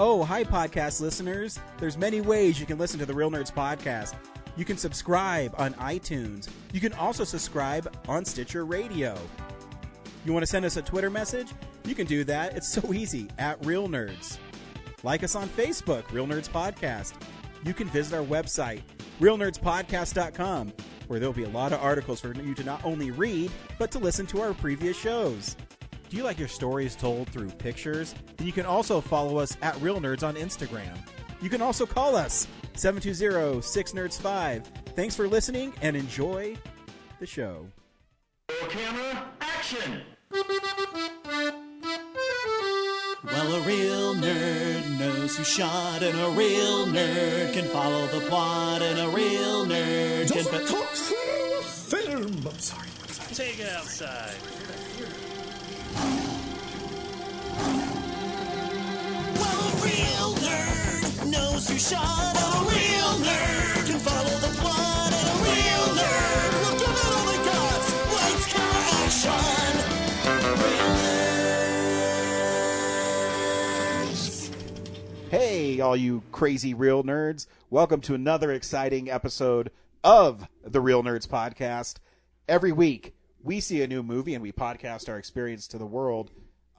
Oh, hi, podcast listeners. There's many ways you can listen to the Real Nerds podcast. You can subscribe on iTunes. You can also subscribe on Stitcher Radio. You want to send us a Twitter message? You can do that. It's so easy, at Real Nerds. Like us on Facebook, Real Nerds Podcast. You can visit our website, realnerdspodcast.com, where there'll be a lot of articles for you to not only read, but to listen to our previous shows. Do you like your stories told through pictures? Then you can also follow us at Real Nerds on Instagram. You can also call us, 720-6nerds5. Thanks for listening and enjoy the show. Camera, action! Well, a real nerd knows who shot, and a real nerd can follow the plot, and a real nerd can... talk film! I'm sorry. Take it outside. Well, a real nerd knows who shot, and a real nerd can follow the plot, and a real nerd will give it all they got. Lights, camera, action! Real nerds. Hey, all you crazy real nerds. Welcome to another exciting episode of the Real Nerds Podcast. Every week, we see a new movie and we podcast our experience to the world.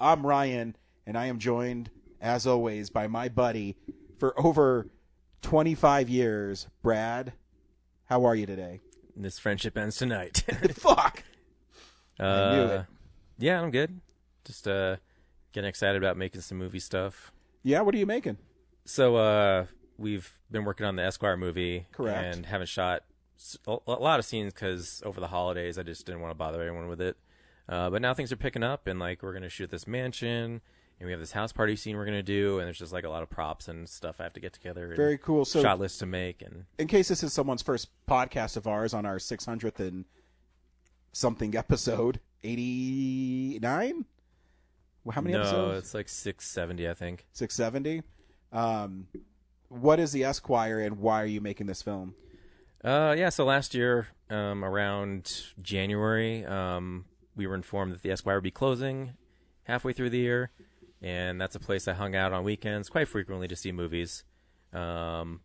I'm Ryan, and I am joined, as always, by my buddy for over 25 years, Brad. How are you today? This friendship ends tonight. Fuck! I knew it. Yeah, I'm good. Just getting excited about making some movie stuff. Yeah, what are you making? So we've been working on the Esquire movie. Correct. And haven't shot a lot of scenes because over the holidays I just didn't want to bother anyone with it. But now things are picking up, and like we're going to shoot this mansion, and we have this house party scene we're going to do, and there's just like a lot of props and stuff I have to get together. And Very cool. So, shot lists to make. And in case this is someone's first podcast of ours on our 600th and something episode, 89? Well, how many episodes? No, it's like 670, I think. 670. What is the Esquire, and why are you making this film? So last year, around January, we were informed that the Esquire would be closing halfway through the year, and that's a place I hung out on weekends quite frequently to see movies. One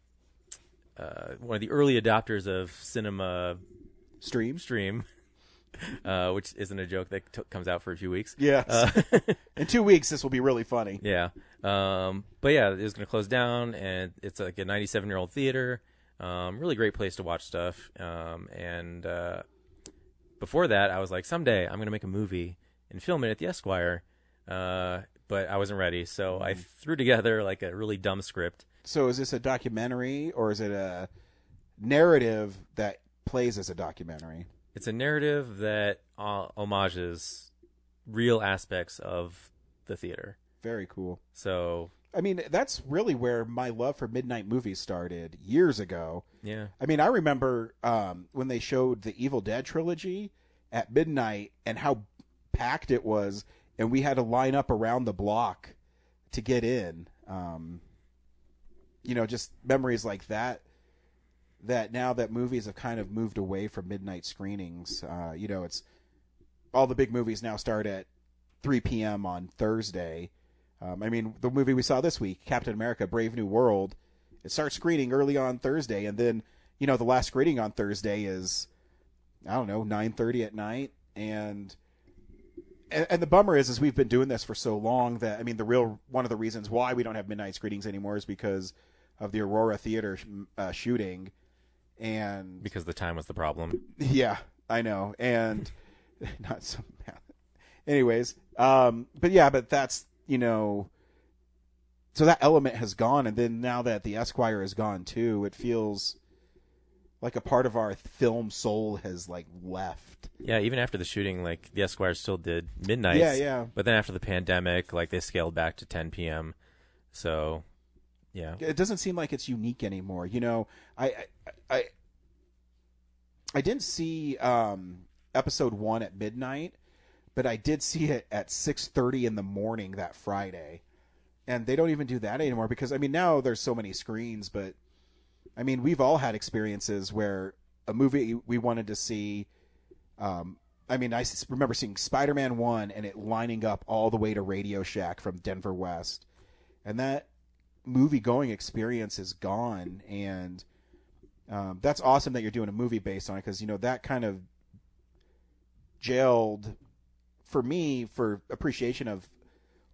of the early adopters of cinema Stream? which isn't a joke that comes out for a few weeks. Yes. In 2 weeks, this will be really funny. Yeah. But yeah, it was going to close down, and it's like a 97-year-old theater. Really great place to watch stuff. And before that, I was like, someday I'm going to make a movie and film it at the Esquire. But I wasn't ready, so I threw together like a really dumb script. So is this a documentary, or is it a narrative that plays as a documentary? It's a narrative that homages real aspects of the theater. Very cool. So, I mean, that's really where my love for midnight movies started years ago. yeah. I mean, I remember when they showed the Evil Dead trilogy at midnight and how packed it was, and we had to line up around the block to get in. Just memories like that. That now that movies have kind of moved away from midnight screenings, it's all the big movies now start at 3 p.m. on Thursday. The movie we saw this week, Captain America: Brave New World, it starts screening early on Thursday, and then the last screening on Thursday is 9:30 at night, and the bummer is we've been doing this for so long that one of the reasons why we don't have midnight screenings anymore is because of the Aurora Theater shooting. And Because the time was the problem. Yeah, I know. And not so bad. Anyways, but that's, so that element has gone. And then now that the Esquire is gone too, it feels like a part of our film soul has like left. Yeah, even after the shooting, like the Esquire still did midnights. Yeah. But then after the pandemic, like they scaled back to 10 p.m. So, yeah. It doesn't seem like it's unique anymore. I didn't see episode 1 at midnight, but I did see it at 6:30 in the morning that Friday. And they don't even do that anymore because, now there's so many screens, but, we've all had experiences where a movie we wanted to see, I remember seeing Spider-Man 1 and it lining up all the way to Radio Shack from Denver West. And that movie going experience is gone, and that's awesome that you're doing a movie based on it, because that kind of gelled for me for appreciation of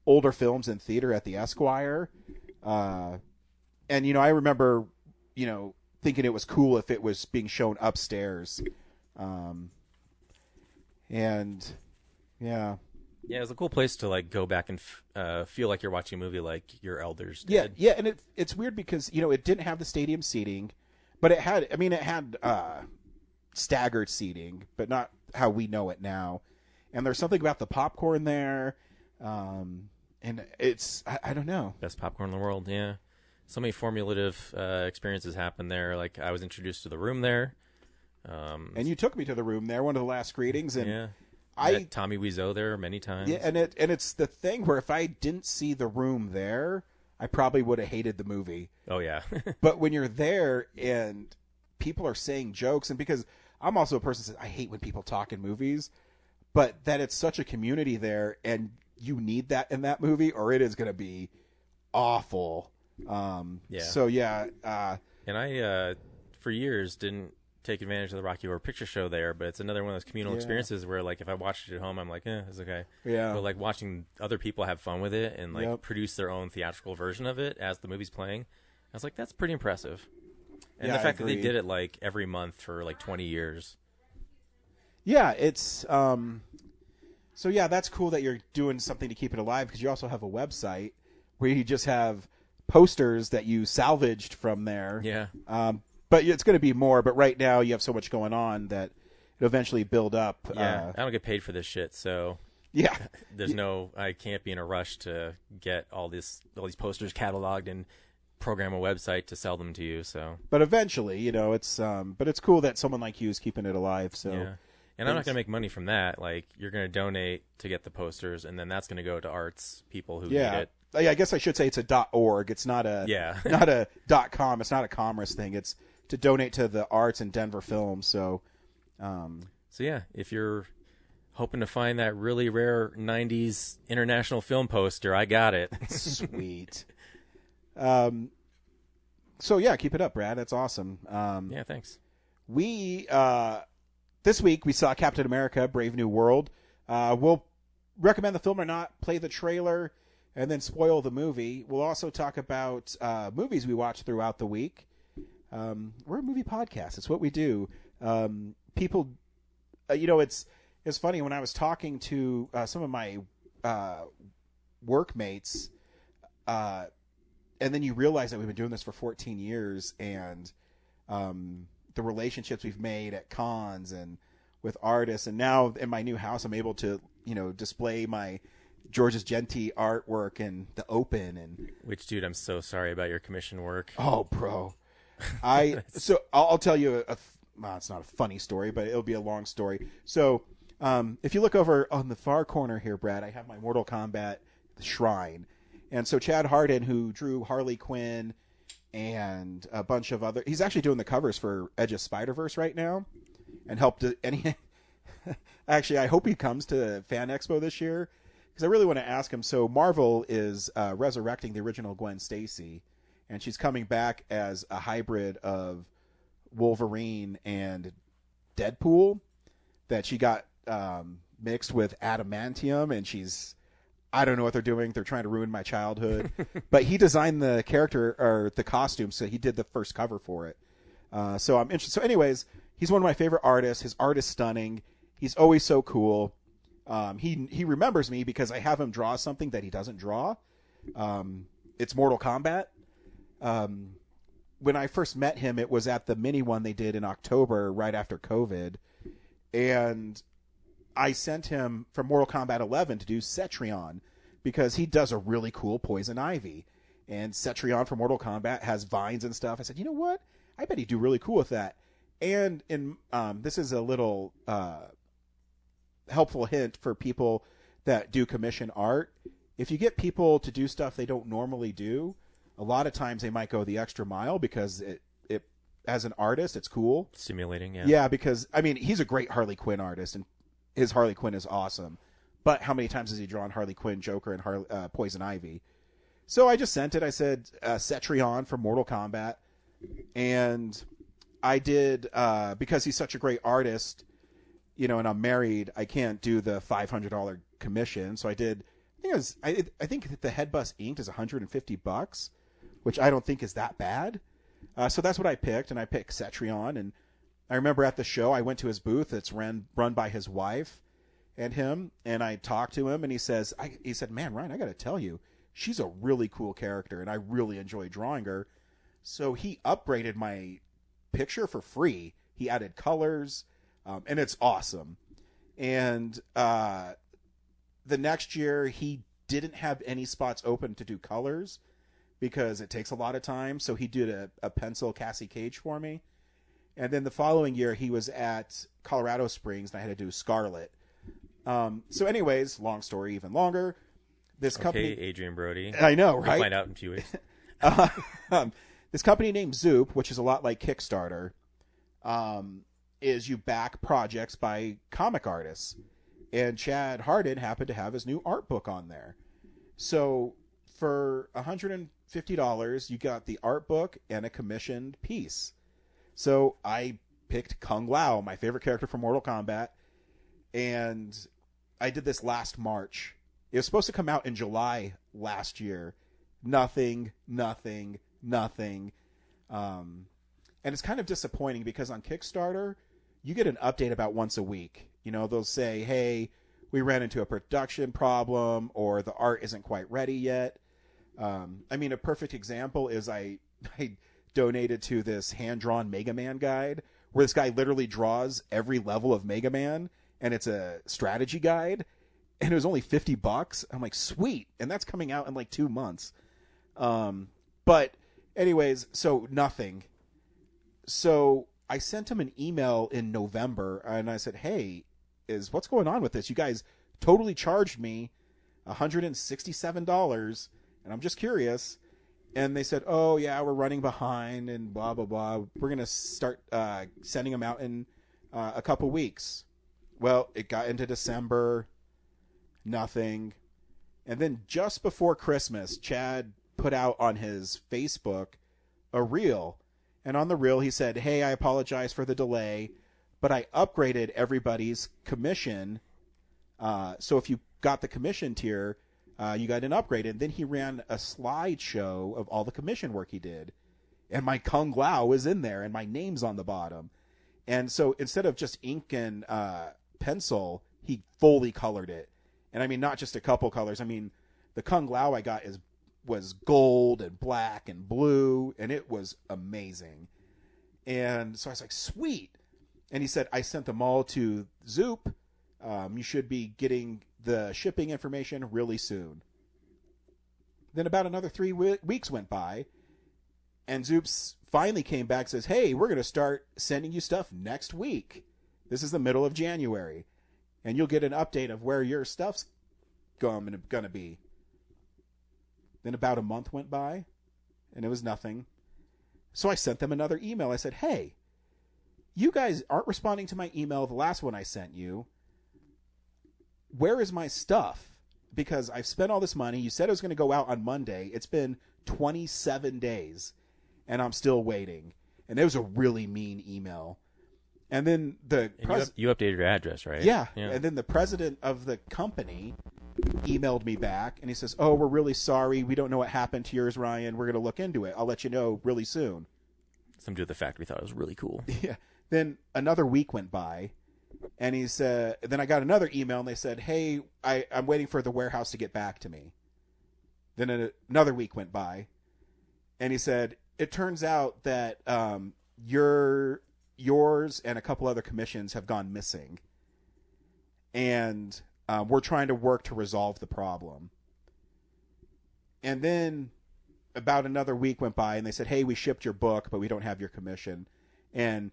older films in theater at the Esquire. And I remember thinking it was cool if it was being shown upstairs. And yeah. Yeah, it was a cool place to like go back and feel like you're watching a movie like your elders did. Yeah, and it's weird because it didn't have the stadium seating, but it had staggered seating, but not how we know it now. And there's something about the popcorn there, and it's I don't know. Best popcorn in the world, yeah. So many formulative experiences happened there. Like I was introduced to the room there. And you took me to the room there, one of the last screenings, and yeah. I met Tommy Wiseau there many times. Yeah, and it's the thing where if I didn't see the room there, I probably would have hated the movie. Oh yeah. But when you're there and people are saying jokes, and because I'm also a person that says I hate when people talk in movies, but that it's such a community there, and you need that in that movie, or it is going to be awful. Yeah. So yeah. And I for years didn't take advantage of the Rocky Horror Picture Show there, but it's another one of those communal experiences where like if I watched it at home I'm like it's okay. Yeah. But like watching other people have fun with it and like Yep. produce their own theatrical version of it as the movie's playing, I was like, that's pretty impressive. And Yeah, the I fact that they agree. did it like every month for like 20 years. Yeah, it's so yeah, that's cool that you're doing something to keep it alive, because you also have a website where you just have posters that you salvaged from there. Yeah. But it's going to be more. But right now you have so much going on that it'll eventually build up. Yeah. I don't get paid for this shit, so Yeah. I can't be in a rush to get all these posters cataloged and program a website to sell them to you. So But eventually, it's but it's cool that someone like you is keeping it alive. So yeah. And I'm not going to make money from that. Like, you're going to donate to get the posters, and then that's going to go to arts people who need yeah. it. I guess I should say it's a .org. It's not a not a .com. It's not a commerce thing. It's to donate to the arts and Denver Film. So So yeah, if you're hoping to find that really rare 90s international film poster, I got it. sweet. So yeah, keep it up, Brad. That's awesome. Yeah, thanks. We this week we saw Captain America: Brave New World. We'll recommend the film or not, play the trailer, and then spoil the movie. We'll also talk about movies we watched throughout the week. We're a movie podcast. It's what we do. People, it's funny when I was talking to some of my workmates, and then you realize that we've been doing this for 14 years, and the relationships we've made at cons and with artists, and now in my new house, I'm able to, display my George's Genti artwork in the open. And Which, dude, I'm so sorry about your commission work. oh, bro, so I'll tell you well, it's not a funny story, but it'll be a long story. So, if you look over on the far corner here, Brad, I have my Mortal Kombat shrine, and so Chad Hardin, who drew Harley Quinn and a bunch of other, he's actually doing the covers for Edge of Spider-Verse right now, and helped. Actually, I hope he comes to Fan Expo this year, because I really want to ask him. So Marvel is resurrecting the original Gwen Stacy, and she's coming back as a hybrid of Wolverine and Deadpool that she got mixed with adamantium, and I don't know what they're doing. They're trying to ruin my childhood. But he designed the character or the costume, so he did the first cover for it. So I'm interested. So anyways, he's one of my favorite artists. His art is stunning. He's always so cool. He remembers me because I have him draw something that he doesn't draw. It's Mortal Kombat. When I first met him, it was at the mini one they did in October, right after COVID. And I sent him from Mortal Kombat 11 to do Cetrion, because he does a really cool Poison Ivy. And Cetrion from Mortal Kombat has vines and stuff. I said, you know what? I bet he'd do really cool with that. And this is a little helpful hint for people that do commission art. If you get people to do stuff they don't normally do, a lot of times they might go the extra mile, because it as an artist, it's cool. Stimulating, yeah. Yeah, because, he's a great Harley Quinn artist, and his Harley Quinn is awesome. But how many times has he drawn Harley Quinn, Joker, and Poison Ivy? So I just sent it. I said Cetrion from Mortal Kombat. And I did, because he's such a great artist, you know, and I'm married, I can't do the $500 commission. So I did, I think the Head Bus Inked is $150, which I don't think is that bad. So that's what I picked, and I picked Cetrion. And I remember at the show, I went to his booth. It's run by his wife and him, and I talked to him, and he said, man, Ryan, I got to tell you, she's a really cool character, and I really enjoy drawing her. So he upgraded my picture for free. He added colors, and it's awesome. And the next year, he didn't have any spots open to do colors because it takes a lot of time. So he did a pencil Cassie Cage for me. And then the following year, he was at Colorado Springs, and I had to do Scarlet. So anyways, long story, even longer. This company, Adrian Brody. I know, right? We'll find out in 2 weeks. This company named Zoop, which is a lot like Kickstarter, is you back projects by comic artists. And Chad Hardin happened to have his new art book on there. So for $150, you got the art book and a commissioned piece. So I picked Kung Lao, my favorite character from Mortal Kombat. And I did this last March. It was supposed to come out in July last year. Nothing. And it's kind of disappointing because on Kickstarter, you get an update about once a week. You know, they'll say, hey, we ran into a production problem, or the art isn't quite ready yet. I mean, a perfect example is I donated to this hand-drawn Mega Man guide, where this guy literally draws every level of Mega Man, and it's a strategy guide, and it was only $50. I'm like, sweet, and that's coming out in like 2 months. But anyways, so nothing. So I sent him an email in November, and I said, hey, what's going on with this? You guys totally charged me $167, and I'm just curious. And they said, oh, yeah, we're running behind and blah, blah, blah. We're going to start sending them out in a couple weeks. Well, it got into December, nothing. And then just before Christmas, Chad put out on his Facebook a reel. And on the reel, he said, hey, I apologize for the delay, but I upgraded everybody's commission. So if you got the commission tier, you got an upgrade. And then he ran a slideshow of all the commission work he did. And my Kung Lao was in there, and my name's on the bottom. And so instead of just ink and pencil, he fully colored it. And I mean, not just a couple colors. I mean, the Kung Lao I got was gold and black and blue, and it was amazing. And so I was like, sweet. And he said, I sent them all to Zoop. You should be getting the shipping information really soon. Then about another 3 weeks went by, and Zoop's finally came back and says, hey, we're going to start sending you stuff next week. This is the middle of January, and you'll get an update of where your stuff's going to be. Then about a month went by, and it was nothing. So I sent them another email. I said, hey, you guys aren't responding to my email, the last one I sent you. Where is my stuff? Because I've spent all this money. You said it was going to go out on Monday. It's been 27 days, and I'm still waiting. And it was a really mean email. And then you updated your address, right? Yeah. And then the president of the company emailed me back, and he says, oh, we're really sorry. We don't know what happened to yours, Ryan. We're going to look into it. I'll let you know really soon. Something to do with the fact we thought it was really cool. Yeah. Then another week went by, and he said, then I got another email, and they said, hey, I'm waiting for the warehouse to get back to me. Then another week went by, and he said, it turns out that yours and a couple other commissions have gone missing, and we're trying to work to resolve the problem. And then about another week went by, and they said, hey, we shipped your book, but we don't have your commission. And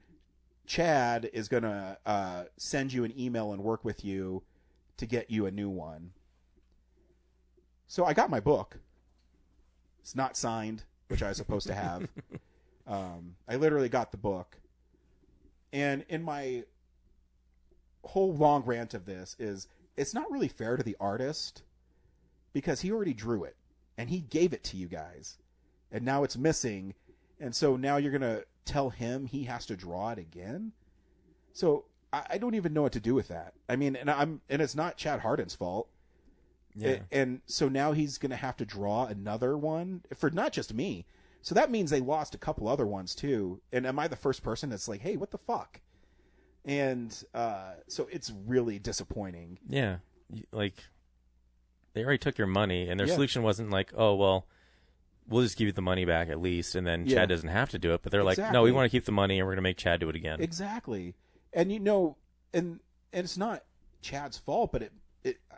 Chad is going to send you an email and work with you to get you a new one. So I got my book. It's not signed, which I was supposed to have. I literally got the book. And in my whole long rant of this is, it's not really fair to the artist because he already drew it. and he gave it to you guys, and now it's missing, and so now you're gonna tell him he has to draw it again. So I don't even know what to do with that. I mean, and it's not Chad Hardin's fault. Yeah. And so now he's going to have to draw another one for not just me. So that means they lost a couple other ones too. And am I the first person that's like, hey, what the fuck? And so it's really disappointing. Yeah. Like, they already took your money, and their Yeah. solution wasn't like, oh, well, we'll just give you the money back at least, and then Yeah. Chad doesn't have to do it. But they're like, no, Exactly. we want to keep the money, and we're going to make Chad do it again. Exactly. And you know, and it's not Chad's fault, but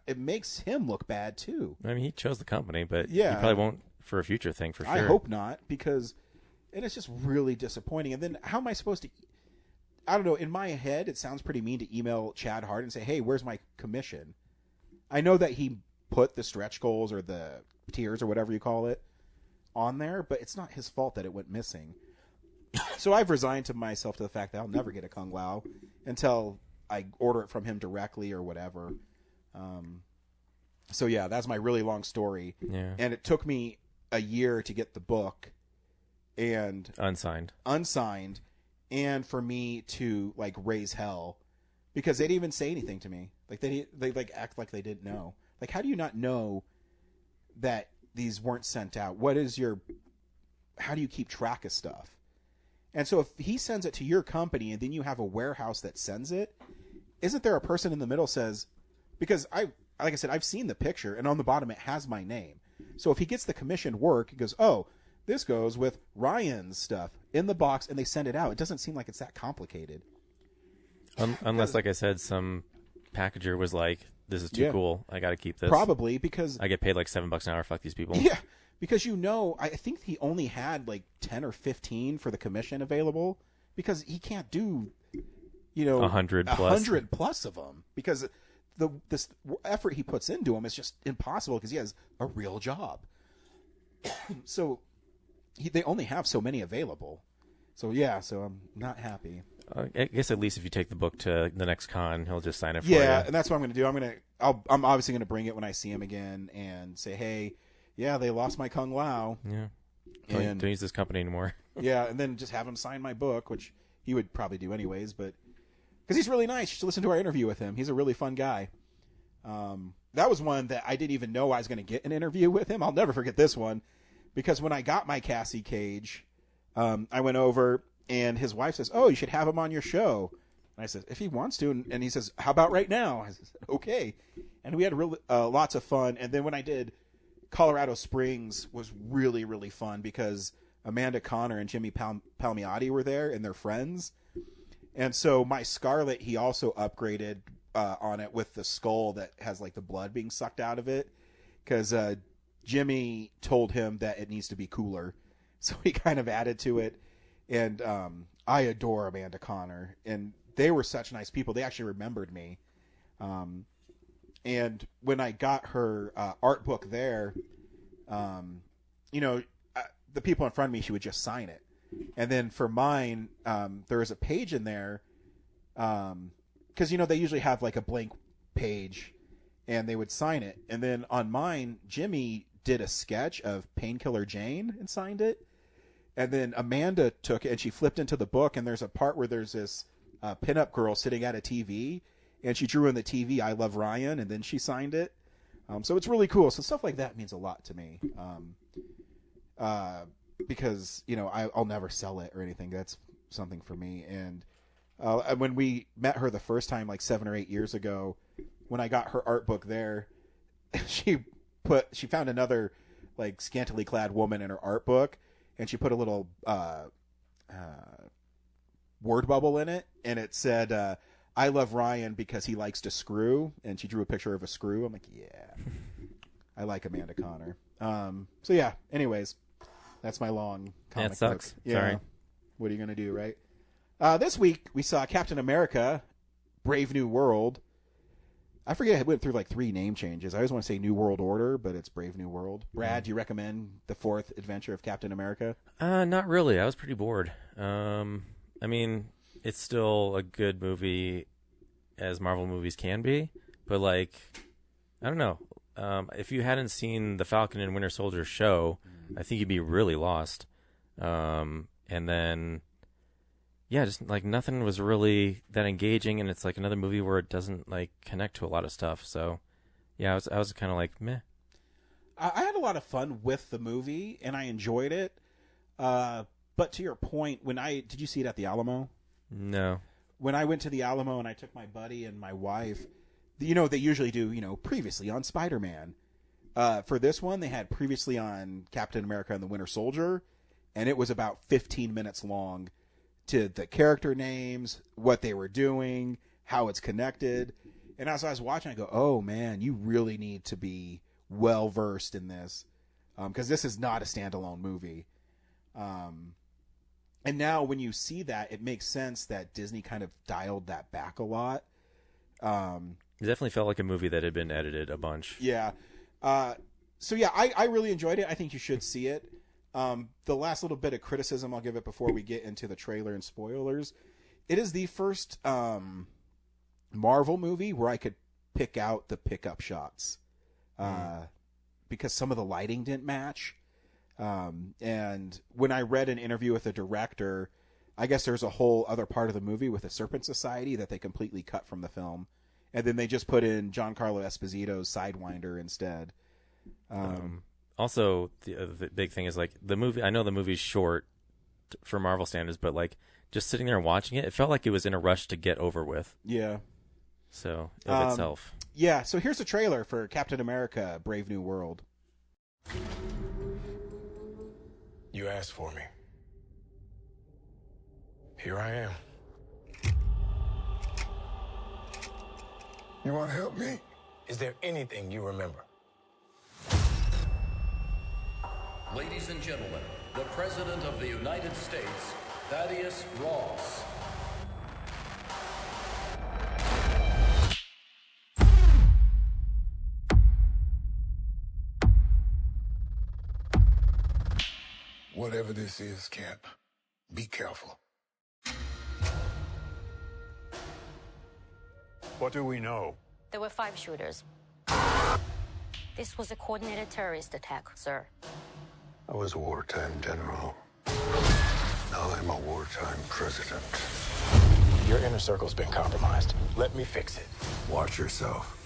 it makes him look bad too. I mean, he chose the company, but Yeah. he probably won't for a future thing for sure. I hope not, because and it's just really disappointing. And then how am I supposed to? I don't know. In my head, it sounds pretty mean to email Chad Hardin and say, "Hey, where's my commission?" I know that he put the stretch goals or the tiers or whatever you call it on there, but it's not his fault that it went missing. So I've resigned to myself to the fact that I'll never get a Kung Lao until I order it from him directly or whatever. So yeah, that's my really long story. Yeah. And it took me a year to get the book and Unsigned. unsigned, and for me to like raise hell because they didn't even say anything to me. Like they like act like they didn't know. Like, how do you not know that these weren't sent out? How do you keep track of stuff? And so if he sends it to your company and then you have a warehouse that sends it, isn't there a person in the middle says, because like I said, I've seen the picture and on the bottom it has my name. So if he gets the commissioned work, he goes, oh, this goes with Ryan's stuff in the box, and they send it out. It doesn't seem like it's that complicated. Unless, like I said, some packager was like, this is too Yeah. cool. I got to keep this. Probably because I get paid like $7 an hour. Fuck these people. yeah, because I think he only had like 10 or 15 for the commission available because he can't do 100 plus. 100 plus of them because this effort he puts into them is just impossible because he has a real job. So they only have so many available. So yeah, so I'm not happy. I guess at least if you take the book to the next con, he'll just sign it for Yeah, you. and that's what I'm going to do. I'm obviously going to bring it when I see him again and say, hey, yeah, they lost my Kung Lao. Yeah. And Don't use this company anymore. yeah, and then just have him sign my book, which he would probably do anyways, but because he's really nice. You should listen to our interview with him. He's a really fun guy. That was one that I didn't even know I was going to get an interview with him. I'll never forget this one because when I got my Cassie Cage, I went over and his wife says, oh, you should have him on your show. And I said, if he wants to. And he says, how about right now? I said, okay. And we had really, lots of fun. And then when I did Colorado Springs was really, really fun because Amanda Connor and Jimmy Palmiotti were there and they're friends. And so my Scarlet, he also upgraded on it with the skull that has like the blood being sucked out of it because Jimmy told him that it needs to be cooler. So he kind of added to it. And I adore Amanda Connor. And they were such nice people. They actually remembered me. And when I got her art book there, the people in front of me, she would just sign it. And then for mine, there was a page in there because, they usually have like a blank page and they would sign it. And then on mine, Jimmy did a sketch of Painkiller Jane and signed it. And then Amanda took it and she flipped into the book. And there's a part where there's this pinup girl sitting at a TV. And she drew in the TV, I Love Ryan, and then she signed it. So it's really cool. So stuff like that means a lot to me. Because, I'll never sell it or anything. That's something for me. And when we met her the first time, like 7 or 8 years ago, when I got her art book there, she found another like scantily clad woman in her art book, and she put a little word bubble in it, and it said, I love Ryan because he likes to screw, and she drew a picture of a screw. I'm like, yeah, I like Amanda Connor. So yeah, anyways, that's my long comic That sucks. book. Yeah. Sorry. What are you going to do, right? This week, we saw Captain America, Brave New World. I forget, I went through like 3 name changes. I always want to say New World Order, but it's Brave New World. Brad, do you recommend the 4th adventure of Captain America? Not really. I was pretty bored. I mean, it's still a good movie as Marvel movies can be, but like, I don't know. if you hadn't seen the Falcon and Winter Soldier show, I think you'd be really lost. And then, yeah, just like nothing was really that engaging, and it's like another movie where it doesn't like connect to a lot of stuff. So, yeah, I was kind of like meh. I had a lot of fun with the movie, and I enjoyed it. But to your point, did you see it at the Alamo? No. When I went to the Alamo and I took my buddy and my wife, you know, they usually do, you know, previously on Spider-Man. For this one, they had previously on Captain America and the Winter Soldier, and it was about 15 minutes long to the character names, what they were doing, how it's connected. And as I was watching, I go, oh, man, you really need to be well-versed in this, because this is not a standalone movie. And now when you see that, it makes sense that Disney kind of dialed that back a lot. It definitely felt like a movie that had been edited a bunch. Yeah. So yeah, I really enjoyed it. I think you should see it. The last little bit of criticism I'll give it before we get into the trailer and spoilers. It is the first Marvel movie where I could pick out the pickup shots. Because some of the lighting didn't match. And when I read an interview with the director, I guess there's a whole other part of the movie with the Serpent Society that they completely cut from the film. And then they just put in Giancarlo Esposito's Sidewinder instead. Also, the big thing is like the movie. I know the movie's short for Marvel standards, but like just sitting there and watching it, it felt like it was in a rush to get over with. Yeah. So of itself. Yeah. So here's the trailer for Captain America: Brave New World. You asked for me. Here I am. You want to help me? Is there anything you remember? Ladies and gentlemen, the President of the United States, Thaddeus Ross. Whatever this is, Cap, be careful. What do we know? There were 5 shooters. This was a coordinated terrorist attack, sir. I was a wartime general. Now I'm a wartime president. Your inner circle's been compromised. Let me fix it. Watch yourself.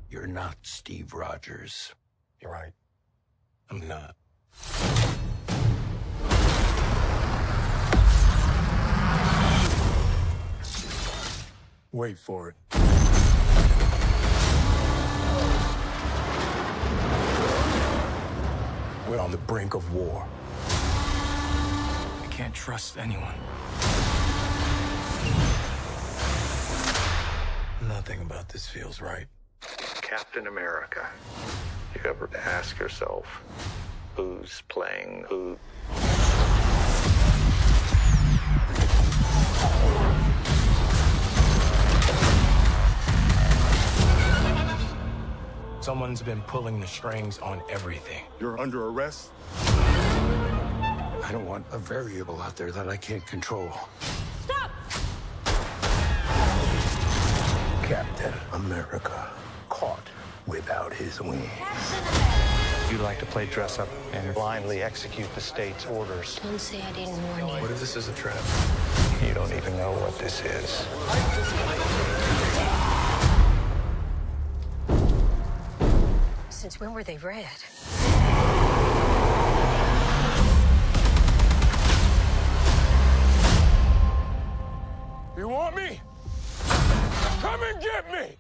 You're not Steve Rogers. You're right. I'm not. Wait for it. We're on the brink of war. I can't trust anyone. Nothing about this feels right. Captain America. You ever ask yourself, who's playing who? Someone's been pulling the strings on everything. You're under arrest? I don't want a variable out there that I can't control. Stop! Captain America caught without his wings. You like to play dress up and blindly execute the state's orders. Don't say I didn't warn you. What if this is a trap? You don't even know what this is. Since when were they red? You want me? Come and get me!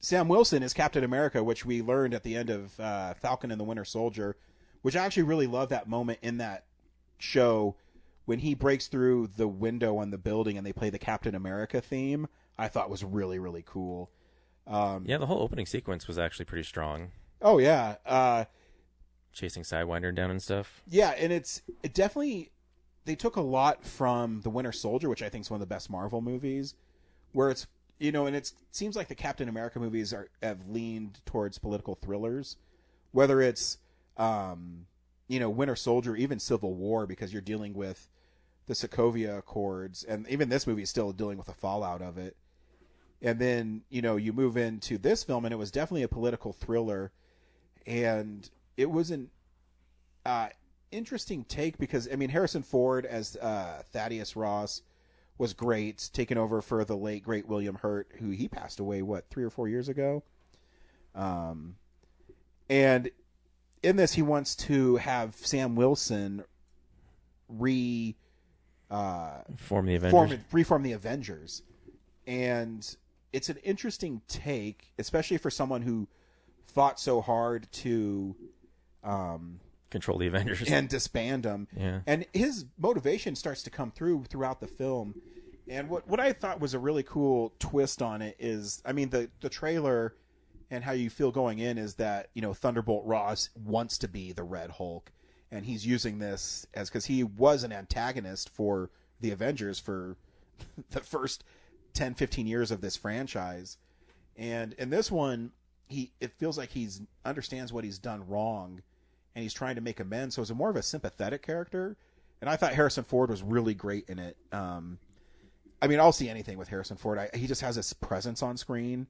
Sam Wilson is Captain America, which we learned at the end of Falcon and the Winter Soldier, which I actually really love that moment in that show when he breaks through the window on the building and they play the Captain America theme. I thought was really, really cool. Yeah, the whole opening sequence was actually pretty strong. Oh, yeah. Chasing Sidewinder down and stuff. Yeah, and it definitely, they took a lot from The Winter Soldier, which I think is one of the best Marvel movies, where it's, you know, and it seems like the Captain America movies have leaned towards political thrillers, whether it's Winter Soldier, even Civil War, because you're dealing with the Sokovia Accords, and even this movie is still dealing with the fallout of it. And then, you move into this film, and it was definitely a political thriller, and it was an interesting take because, Harrison Ford as Thaddeus Ross was great, taking over for the late, great William Hurt, who he passed away, 3 or 4 years ago? And in this, he wants to have Sam Wilson reform the Avengers. Reform the Avengers. And it's an interesting take, especially for someone who fought so hard to control the Avengers and disband them. Yeah. And his motivation starts to come throughout the film. And what I thought was a really cool twist on it is, the trailer and how you feel going in is that, Thunderbolt Ross wants to be the Red Hulk, and he's using this because he was an antagonist for the Avengers for the first 10, 15 years of this franchise. And in this one, it feels like he's understands what he's done wrong, and he's trying to make amends. So it's more of a sympathetic character. And I thought Harrison Ford was really great in it. I'll see anything with Harrison Ford. He just has this presence on screen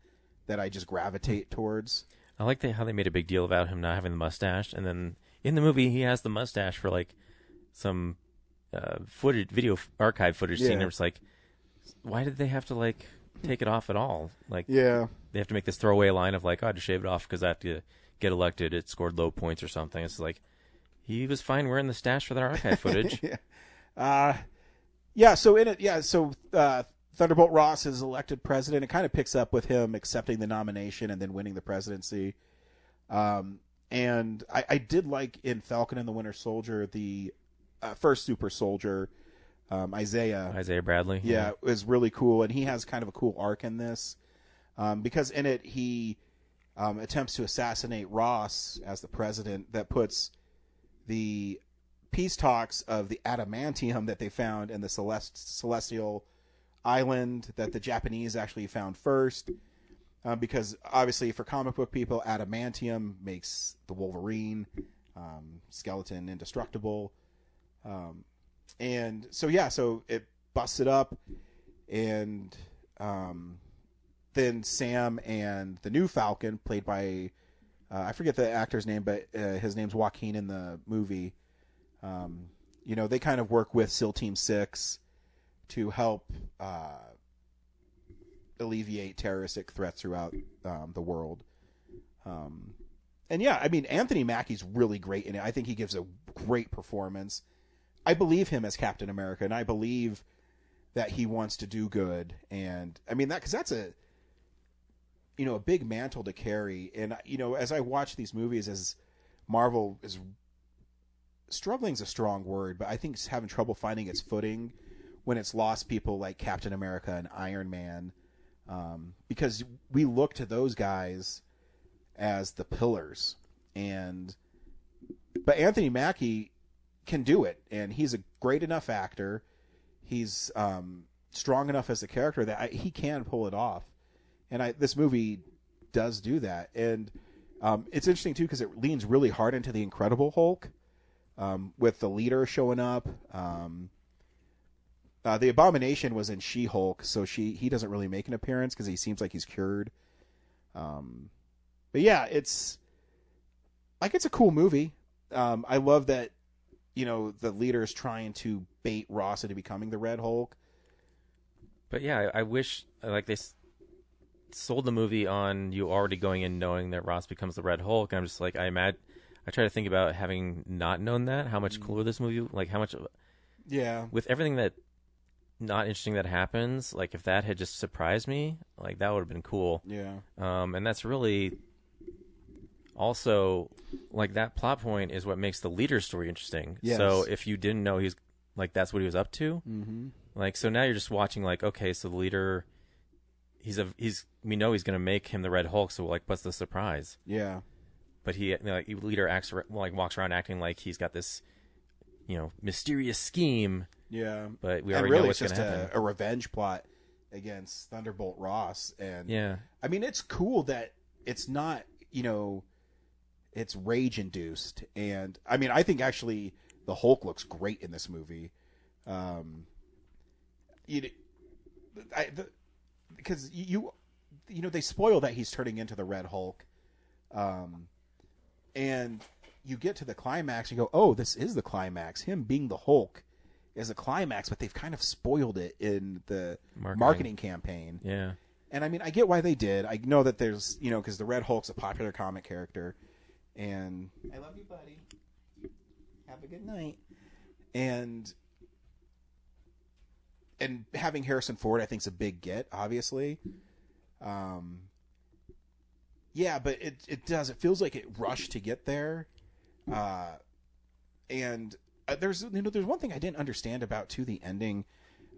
that I just gravitate towards. I like how they made a big deal about him not having the mustache, and then in the movie he has the mustache for like some video archive footage scene. It's like, why did they have to like take it off at all? Like, they have to make this throwaway line of like, oh, I had to shave it off because I have to get elected. It scored low points or something. It's like, he was fine wearing the stash for that archive footage. So in it, Thunderbolt Ross is elected president. It kind of picks up with him accepting the nomination and then winning the presidency. And I did like in Falcon and the Winter Soldier, the first super soldier, Isaiah Bradley. Yeah, it was really cool. And he has kind of a cool arc in this because in it he attempts to assassinate Ross as the president. That puts the peace talks of the adamantium that they found in the celestial island that the Japanese actually found first, because obviously for comic book people, adamantium makes the Wolverine skeleton indestructible, and so it busted up, and then Sam and the new Falcon, played by I forget the actor's name, but his name's Joaquin in the movie. They kind of work with SEAL Team 6 to help alleviate terroristic threats throughout the world. Anthony Mackie's really great in it. I think he gives a great performance. I believe him as Captain America, and I believe that he wants to do good. And because that's a big mantle to carry. And as I watch these movies, as Marvel is struggling is a strong word, but I think it's having trouble finding its footing when it's lost people like Captain America and Iron Man, because we look to those guys as the pillars. But Anthony Mackie can do it, and he's a great enough actor. He's strong enough as a character that he can pull it off, and this movie does do that. And it's interesting too because it leans really hard into the Incredible Hulk, with the leader showing up. The Abomination was in She-Hulk, so he doesn't really make an appearance because he seems like he's cured. But yeah, it's a cool movie. I love that, the leader is trying to bait Ross into becoming the Red Hulk. But yeah, I wish they sold the movie on you already going in knowing that Ross becomes the Red Hulk. And I'm just like, I try to think about having not known that, how much cooler this movie, how much, with everything that not interesting that happens, if that had just surprised me, that would have been cool. Yeah. And that's really also, that plot point is what makes the leader's story interesting. Yes. So if you didn't know he's, that's what he was up to, so now you're just watching, okay, so the leader, we know he's going to make him the Red Hulk, so, what's the surprise? Yeah. But leader acts walks around acting like he's got this, mysterious scheme. Yeah. But we and already really know what's it's going to just happen. a revenge plot against Thunderbolt Ross, and yeah, it's cool that it's not, it's rage induced, and I mean, I think actually the Hulk looks great in this movie. Because you know they spoil that he's turning into the Red Hulk, and you get to the climax, you go, oh, this is the climax. Him being the Hulk is a climax, but they've kind of spoiled it in the marketing campaign. Yeah. And I mean, I get why they did. I know that there's, you know, because the Red Hulk's a popular comic character, and I love you, buddy. Have a good night. And having Harrison Ford, I think, is a big get, obviously. Yeah, but it does. It feels like it rushed to get there. And there's one thing I didn't understand about too the ending,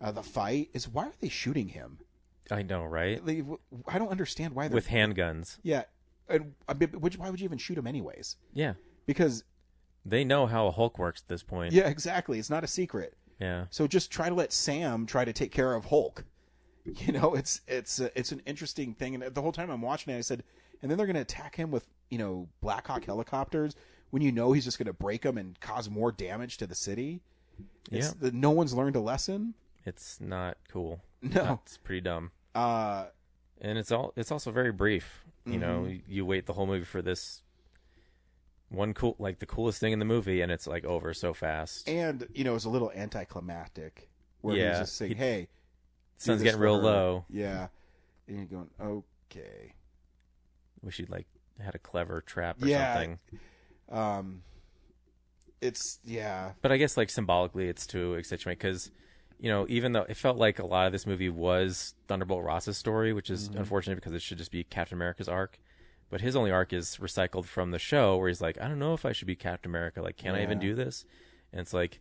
the fight is why are they shooting him? I know, right? I don't understand why they're with handguns. Yeah, and why would you even shoot him anyways? Yeah, because they know how a Hulk works at this point. Yeah, exactly. It's not a secret. Yeah. So just try to let Sam try to take care of Hulk. You know, it's an interesting thing, and the whole time I'm watching it, I said, and then they're going to attack him with, you know, Black Hawk helicopters when you know he's just going to break them and cause more damage to the city. Yeah. No one's learned a lesson. It's not cool. No, it's pretty dumb. And it's also very brief. You know, you wait the whole movie for this one the coolest thing in the movie, and it's like over so fast. And you know, it's a little anticlimactic where he's just saying, "Hey, sun's getting real low." Yeah, and you're going, "Okay." Wish you'd had a clever trap or something. It's but I guess symbolically it's to accentuate, because you know, even though it felt like a lot of this movie was Thunderbolt Ross's story, which is unfortunate because it should just be Captain America's arc, but his only arc is recycled from the show where he's like, I don't know if I should be Captain America, can I even do this? And it's like,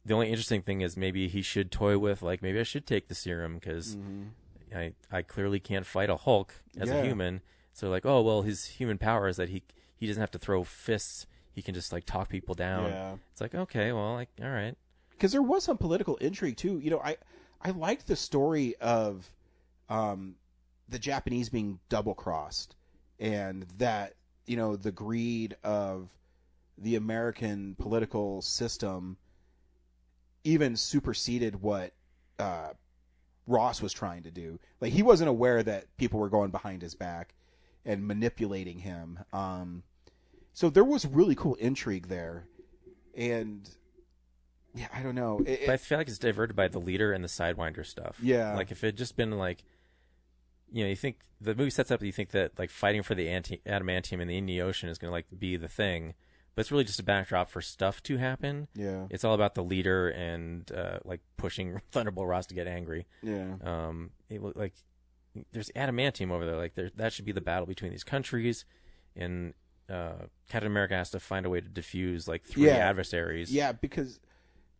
the only interesting thing is maybe he should toy with maybe I should take the serum because I clearly can't fight a Hulk as a human. So oh well, his human power is that he doesn't have to throw fists, he can just talk people down. It's okay, well, all right. Because there was some political intrigue too. You know, I liked the story of the Japanese being double crossed, and that, you know, the greed of the American political system even superseded what Ross was trying to do. He wasn't aware that people were going behind his back and manipulating him. So there was really cool intrigue there, and yeah, I don't know. But I feel like it's diverted by the leader and the Sidewinder stuff. Yeah. If it had just been you know, you think the movie sets up that you think that fighting for the adamantium in the Indian Ocean is going to be the thing, but it's really just a backdrop for stuff to happen. Yeah. It's all about the leader and pushing Thunderbolt Ross to get angry. Yeah. There's adamantium over there. That should be the battle between these countries, and Captain America has to find a way to defuse three adversaries. Yeah, because,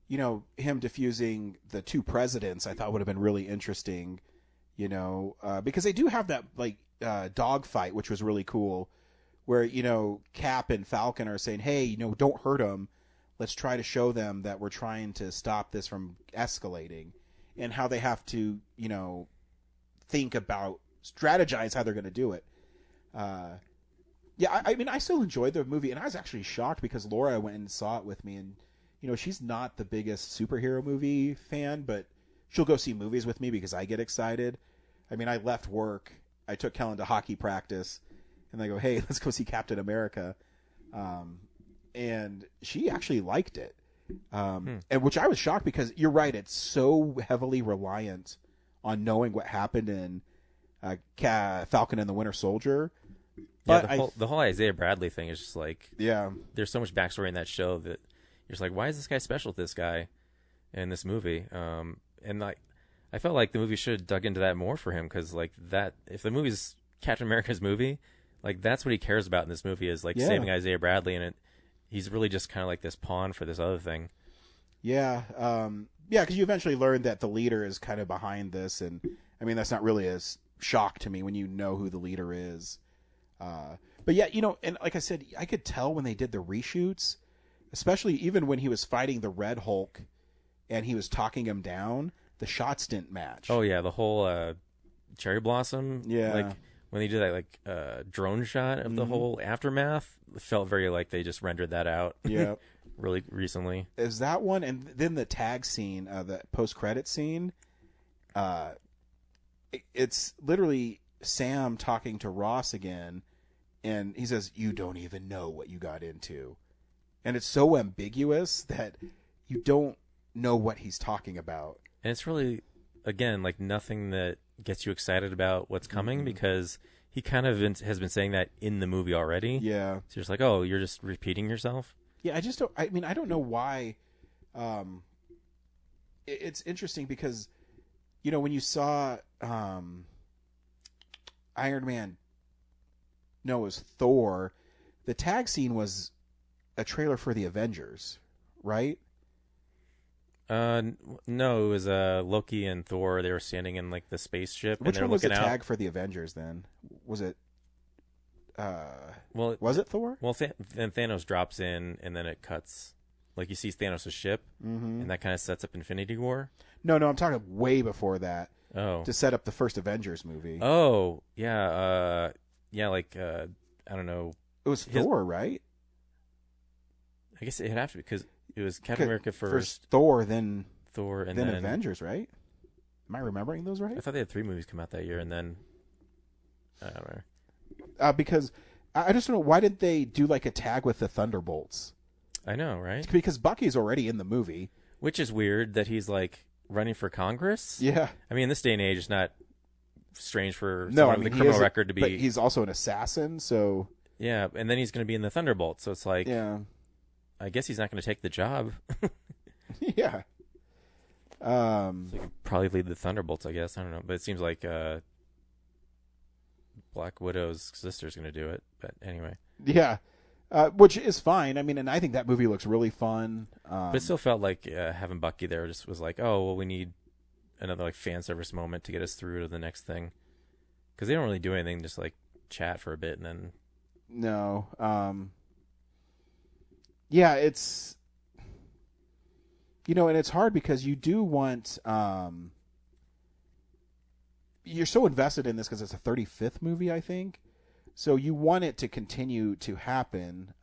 you know, him defusing the two presidents, I thought would have been really interesting, you know, because they do have that dog fight, which was really cool, where, you know, Cap and Falcon are saying, hey, you know, don't hurt them. Let's try to show them that we're trying to stop this from escalating, and how they have to, you know, strategize how they're going to do it. Yeah, I mean, I still enjoyed the movie, and I was actually shocked because Laura went and saw it with me, and, you know, she's not the biggest superhero movie fan, but she'll go see movies with me because I get excited. I mean, I left work, I took Kellen to hockey practice, and I go, hey, let's go see Captain America. And she actually liked it. And which I was shocked because you're right, it's so heavily reliant on knowing what happened in Falcon and the Winter Soldier. But the whole Isaiah Bradley thing is just yeah, there's so much backstory in that show that you're just why is this guy special to this guy in this movie? And I felt like the movie should have dug into that more for him, because that, if the movie's Captain America's movie, that's what he cares about in this movie is saving Isaiah Bradley, and he's really just kind of this pawn for this other thing. Yeah, because you eventually learn that the leader is kind of behind this, and I mean that's not really a shock to me when you know who the leader is. But yeah, you know, and like I said, I could tell when they did the reshoots, especially even when he was fighting the Red Hulk and he was talking him down, the shots didn't match. Oh yeah, the whole Cherry Blossom. Yeah. when they did that like drone shot of the whole aftermath, it felt very like they just rendered that out. Yeah. Really recently. Is that one, and then the tag scene, the post-credit scene, it's literally Sam talking to Ross again, and he says, "You don't even know what you got into," and it's so ambiguous that you don't know what he's talking about. And it's really, again, like nothing that gets you excited about what's coming because he kind of has been saying that in the movie already. Yeah. So you're just like, oh, you're just repeating yourself. Yeah, I just don't. I mean, I don't know why. It's interesting because, you know, when you saw Iron Man, no, it was Thor. The tag scene was a trailer for the Avengers, right? No, it was Loki and Thor. They were standing in like the spaceship. Which and one was the looking out. tag for the Avengers then? Was it? Well, was it Thor? Well, then Thanos drops in, and then it cuts. Like you see Thanos' ship, and that kind of sets up Infinity War. No, I'm talking way before that. Oh, to set up the first Avengers movie. Oh, yeah, like I don't know. It was Thor, right? I guess it'd have to be because it was Captain America first, Thor, then and then Avengers, right? Am I remembering those right? I thought they had 3 movies come out that year, and then I don't know. Because I just don't know, why did they do like a tag with the Thunderbolts? I know, right? Because Bucky's already in the movie. Which is weird that he's like running for Congress. Yeah. I mean, in this day and age, it's not strange for someone with a criminal record to be. But he's also an assassin, so. Yeah, and then he's going to be in the Thunderbolts, so it's like. Yeah. I guess he's not going to take the job. Yeah. So he could probably lead the Thunderbolts, I guess. I don't know, but it seems like Black Widow's sister's going to do it. But anyway. Yeah. Which is fine. I mean, and I think that movie looks really fun. But it still felt like having Bucky there just was like, oh, well, we need another like fan service moment to get us through to the next thing. Because they don't really do anything, just like chat for a bit and then. No. Yeah, it's. You know, and it's hard because you do want. You're so invested in this because it's a 35th movie, I think. So you want it to continue to happen,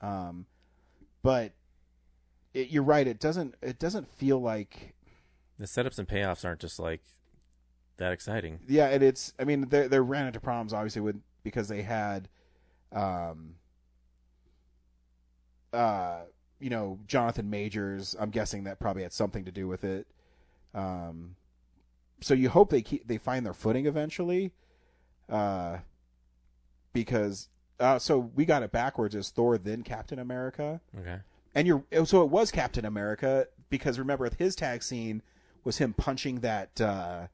but you're right. It doesn't feel like the setups and payoffs aren't just like that exciting. Yeah, and it's. I mean, they ran into problems obviously because they had, you know, Jonathan Majors. I'm guessing that probably had something to do with it. So you hope they find their footing eventually. Because so we got it backwards as Thor then Captain America. Okay. And so it was Captain America because remember his tag scene was him punching that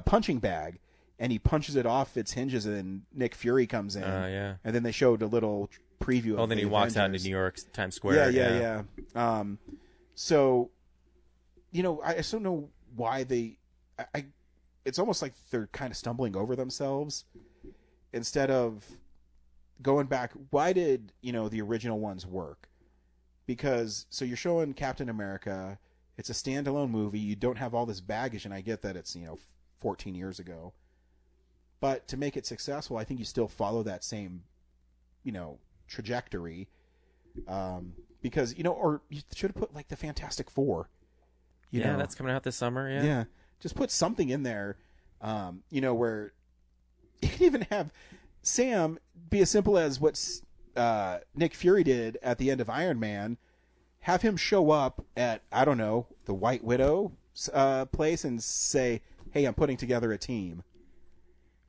punching bag, and he punches it off its hinges, and then Nick Fury comes in. Yeah. And then they showed a little preview. Oh, of then he walks out into New York Times Square. Yeah. So, you know, I just don't know why they. It's almost like they're kind of stumbling over themselves. Instead of going back, why did, you know, the original ones work? Because, so you're showing Captain America, it's a standalone movie, you don't have all this baggage, and I get that it's, you know, 14 years ago. But to make it successful, I think you still follow that same, you know, trajectory. Because, you know, or you should have put, like, the Fantastic Four. You know? That's coming out this summer, Yeah. Just put something in there, you know, where... You can even have Sam be as simple as what Nick Fury did at the end of Iron Man. Have him show up at, I don't know, the White Widow place and say, hey, I'm putting together a team.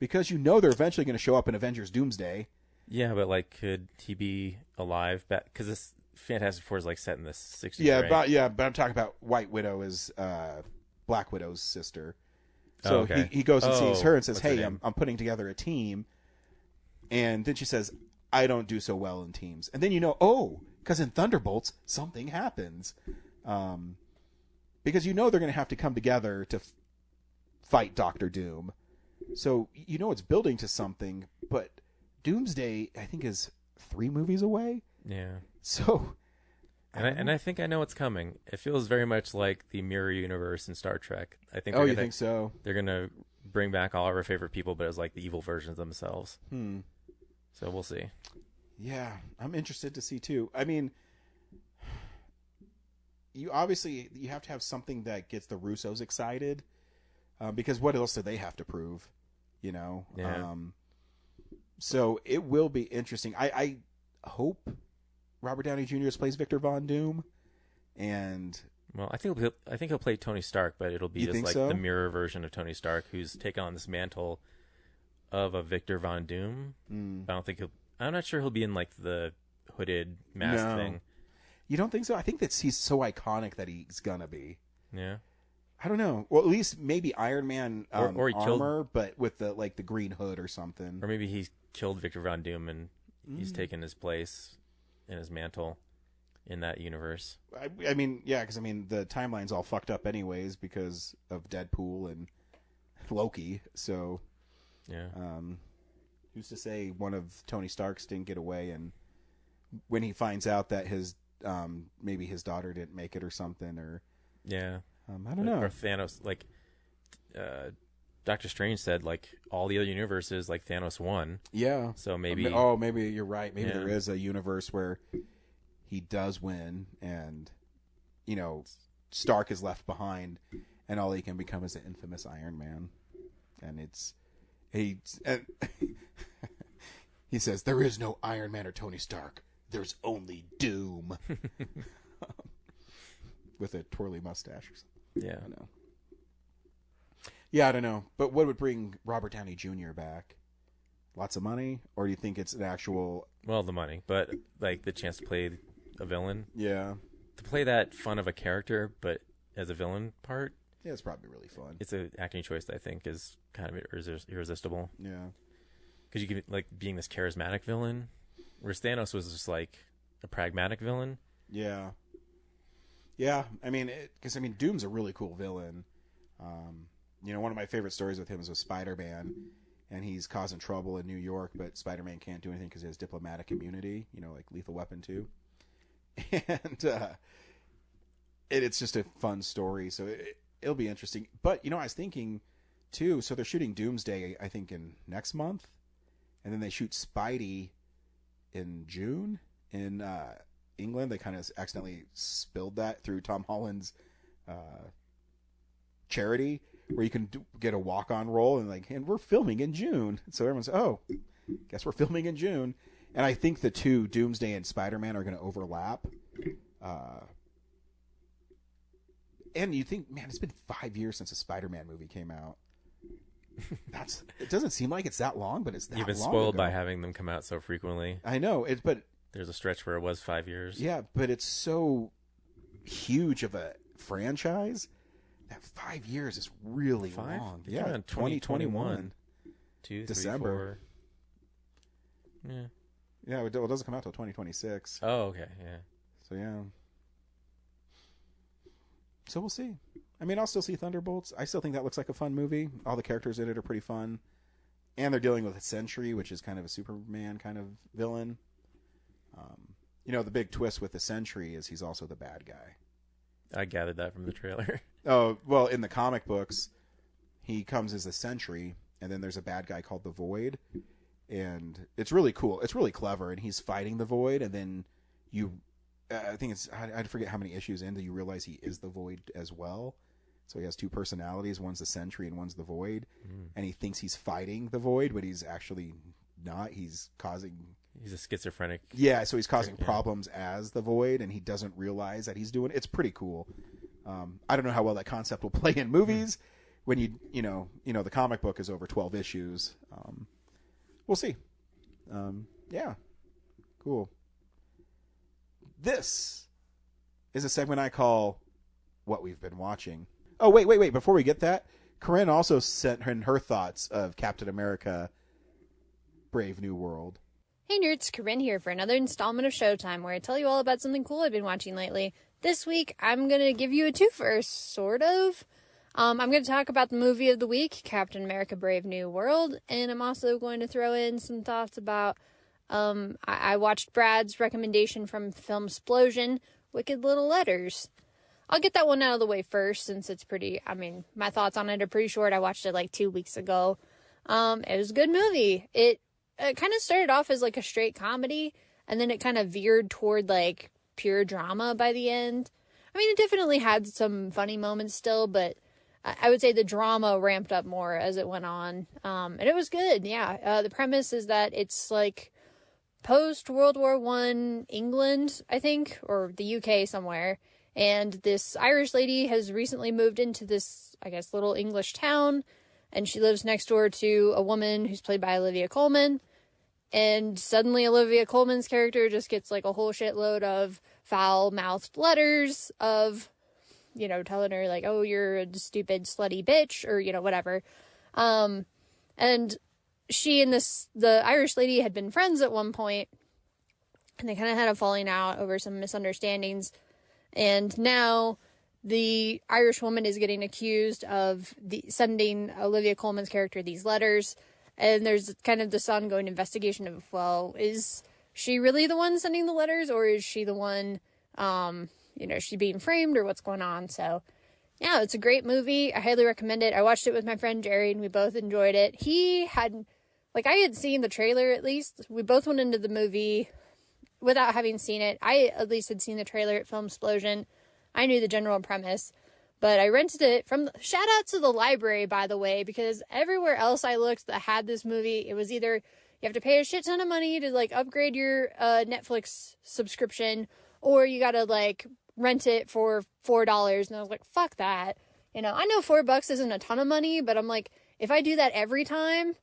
Because you know they're eventually going to show up in Avengers Doomsday. Yeah, but like, could he be alive? Because this Fantastic Four is like set in the 60s, Yeah, right? but I'm talking about White Widow is Black Widow's sister. So he goes and sees her and says, hey, I'm putting together a team. And then she says, I don't do so well in teams. And then you know, because in Thunderbolts, something happens. Because you know they're going to have to come together to fight Doctor Doom. So you know it's building to something. But Doomsday, I think, is 3 movies away. Yeah. So... And I think I know what's coming. It feels very much like the mirror universe in Star Trek. I think. You think so? They're gonna bring back all of our favorite people, but as like the evil versions of themselves. So we'll see. Yeah, I'm interested to see too. I mean, you have to have something that gets the Russos excited, because what else do they have to prove? You know. Yeah. So it will be interesting. I hope Robert Downey Jr. plays Victor Von Doom, and well, I think he'll play Tony Stark, but it'll be You just think like so? the mirror version of Tony Stark, who's taken on this mantle of a Victor Von Doom. I'm not sure he'll be in like the hooded mask No. thing. You don't think so? I think that he's so iconic that he's gonna be. Yeah. I don't know. Well, at least maybe Iron Man Or he killed- armor, but with the green hood or something. Or maybe he killed Victor Von Doom and he's taken his place in his mantle in that universe. I mean, yeah, because the timeline's all fucked up anyways because of Deadpool and Loki. So, Yeah. who's to say one of Tony Stark's didn't get away, and when he finds out that his maybe his daughter didn't make it or something, or Yeah. I don't know. Or Thanos, like Doctor Strange said, like all the other universes, like Thanos won. Yeah. So maybe. Maybe you're right. Maybe Yeah. there is a universe where he does win, and Stark is left behind, and all he can become is an infamous Iron Man, and he says there is no Iron Man or Tony Stark. There's only Doom, with a twirly mustache or something. Yeah. I know. Yeah, I don't know. But what would bring Robert Downey Jr. back? Lots of money? Or do you think it's an actual... Well, the money, but like the chance to play a villain. Yeah. To play that fun of a character, but as a villain part. Yeah, it's probably really fun. It's an acting choice that I think is kind of irresistible. Yeah. Because you could, like, being this charismatic villain, whereas Thanos was just like a pragmatic villain. Yeah. Yeah, because Doom's a really cool villain. One of my favorite stories with him is with Spider-Man, and he's causing trouble in New York, but Spider-Man can't do anything because he has diplomatic immunity, like Lethal Weapon 2. And it's just a fun story, so it'll be interesting. But, I was thinking, too, so they're shooting Doomsday, I think, in next month, and then they shoot Spidey in June in England. They kind of accidentally spilled that through Tom Holland's charity, where you can get a walk-on role, and we're filming in June. So everyone's, guess we're filming in June. And I think the two, Doomsday and Spider-Man, are going to overlap. And you think, man, it's been 5 years since a Spider-Man movie came out. It doesn't seem like it's that long, but it's that long. You've been spoiled by having them come out so frequently. I know, but there's a stretch where it was 5 years. Yeah, but it's so huge of a franchise that 5 years is really long. Yeah, 2021. December. 4. Yeah. Yeah, it doesn't come out till 2026. Oh, okay, yeah. So, yeah. So we'll see. I'll still see Thunderbolts. I still think that looks like a fun movie. All the characters in it are pretty fun. And they're dealing with a Sentry, which is kind of a Superman kind of villain. The big twist with the Sentry is he's also the bad guy. I gathered that from the trailer. Oh, well, in the comic books, he comes as a Sentry, and then there's a bad guy called the Void. And it's really cool. It's really clever, and he's fighting the Void, and then I think I forget how many issues in that you realize he is the Void as well. So he has two personalities. One's the Sentry and one's the Void. And he thinks he's fighting the Void, but he's actually not. He's a schizophrenic. Yeah, so he's causing problems as the Void, and he doesn't realize that he's doing it. It's pretty cool. I don't know how well that concept will play in movies when the comic book is over 12 issues. We'll see. Yeah. Cool. This is a segment I call What We've Been Watching. Oh, wait. Before we get that, Corinne also sent in her thoughts of Captain America Brave New World. Hey nerds, Corinne here for another installment of Showtime, where I tell you all about something cool I've been watching lately. This week, I'm going to give you a twofer, sort of. I'm going to talk about the movie of the week, Captain America Brave New World, and I'm also going to throw in some thoughts about, I watched Brad's recommendation from Filmsplosion, Wicked Little Letters. I'll get that one out of the way first since it's pretty, I mean, my thoughts on it are pretty short. I watched it like 2 weeks ago. It was a good movie. It kind of started off as like a straight comedy, and then it kind of veered toward like pure drama by the end. I mean, it definitely had some funny moments still, but I would say the drama ramped up more as it went on. And it was good. Yeah. The premise is that it's like post World War I England, I think, or the UK somewhere. And this Irish lady has recently moved into this, I guess, little English town. And she lives next door to a woman who's played by Olivia Colman. And suddenly Olivia Colman's character just gets like a whole shitload of foul-mouthed letters of, you know, telling her like, oh, you're a stupid, slutty bitch, or, you know, whatever. And she and the Irish lady had been friends at one point, and they kind of had a falling out over some misunderstandings. And now the Irish woman is getting accused of sending Olivia Colman's character these letters. And there's kind of this ongoing investigation of, well, is she really the one sending the letters, or is she the one, you know, is she being framed, or what's going on? So, yeah, it's a great movie. I highly recommend it. I watched it with my friend Jerry, and we both enjoyed it. He had, like, I had seen the trailer at least. We both went into the movie without having seen it. I at least had seen the trailer at Filmsplosion. I knew the general premise. But I rented it from, shout out to the library, by the way, because everywhere else I looked that had this movie, it was either you have to pay a shit ton of money to, like, upgrade your Netflix subscription, or you gotta, like, rent it for $4. And I was like, fuck that. You know, I know $4 isn't a ton of money, but I'm like, if I do that every time,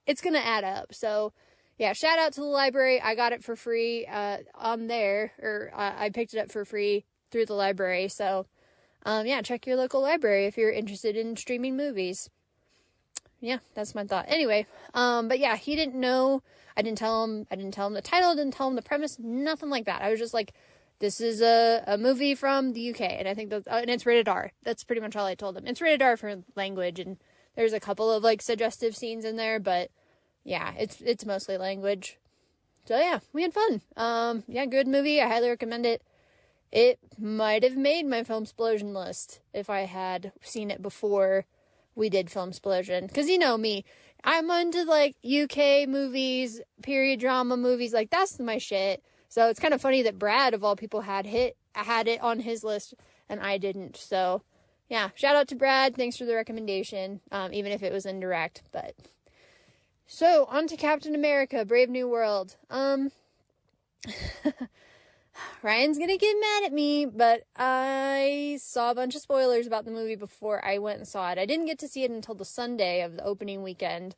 it's gonna add up. So, yeah, shout out to the library. I got it for free on there, or I picked it up for free through the library, so... yeah, check your local library if you're interested in streaming movies. Yeah, that's my thought. Anyway, but yeah, he didn't know. I didn't tell him the title, I didn't tell him the premise, nothing like that. I was just like, this is a movie from the UK, and I think that, and it's rated R. That's pretty much all I told him. It's rated R for language, and there's a couple of like suggestive scenes in there, but yeah, it's mostly language. So yeah, we had fun. Yeah, good movie. I highly recommend it. It might have made my Filmsplosion list if I had seen it before we did Filmsplosion. Because you know me, I'm into, like, UK movies, period drama movies, like, that's my shit. So it's kind of funny that Brad, of all people, had it on his list, and I didn't. So, yeah, shout out to Brad. Thanks for the recommendation, even if it was indirect. But so, on to Captain America, Brave New World. Ryan's gonna get mad at me, but I saw a bunch of spoilers about the movie before I went and saw it. I didn't get to see it until the Sunday of the opening weekend.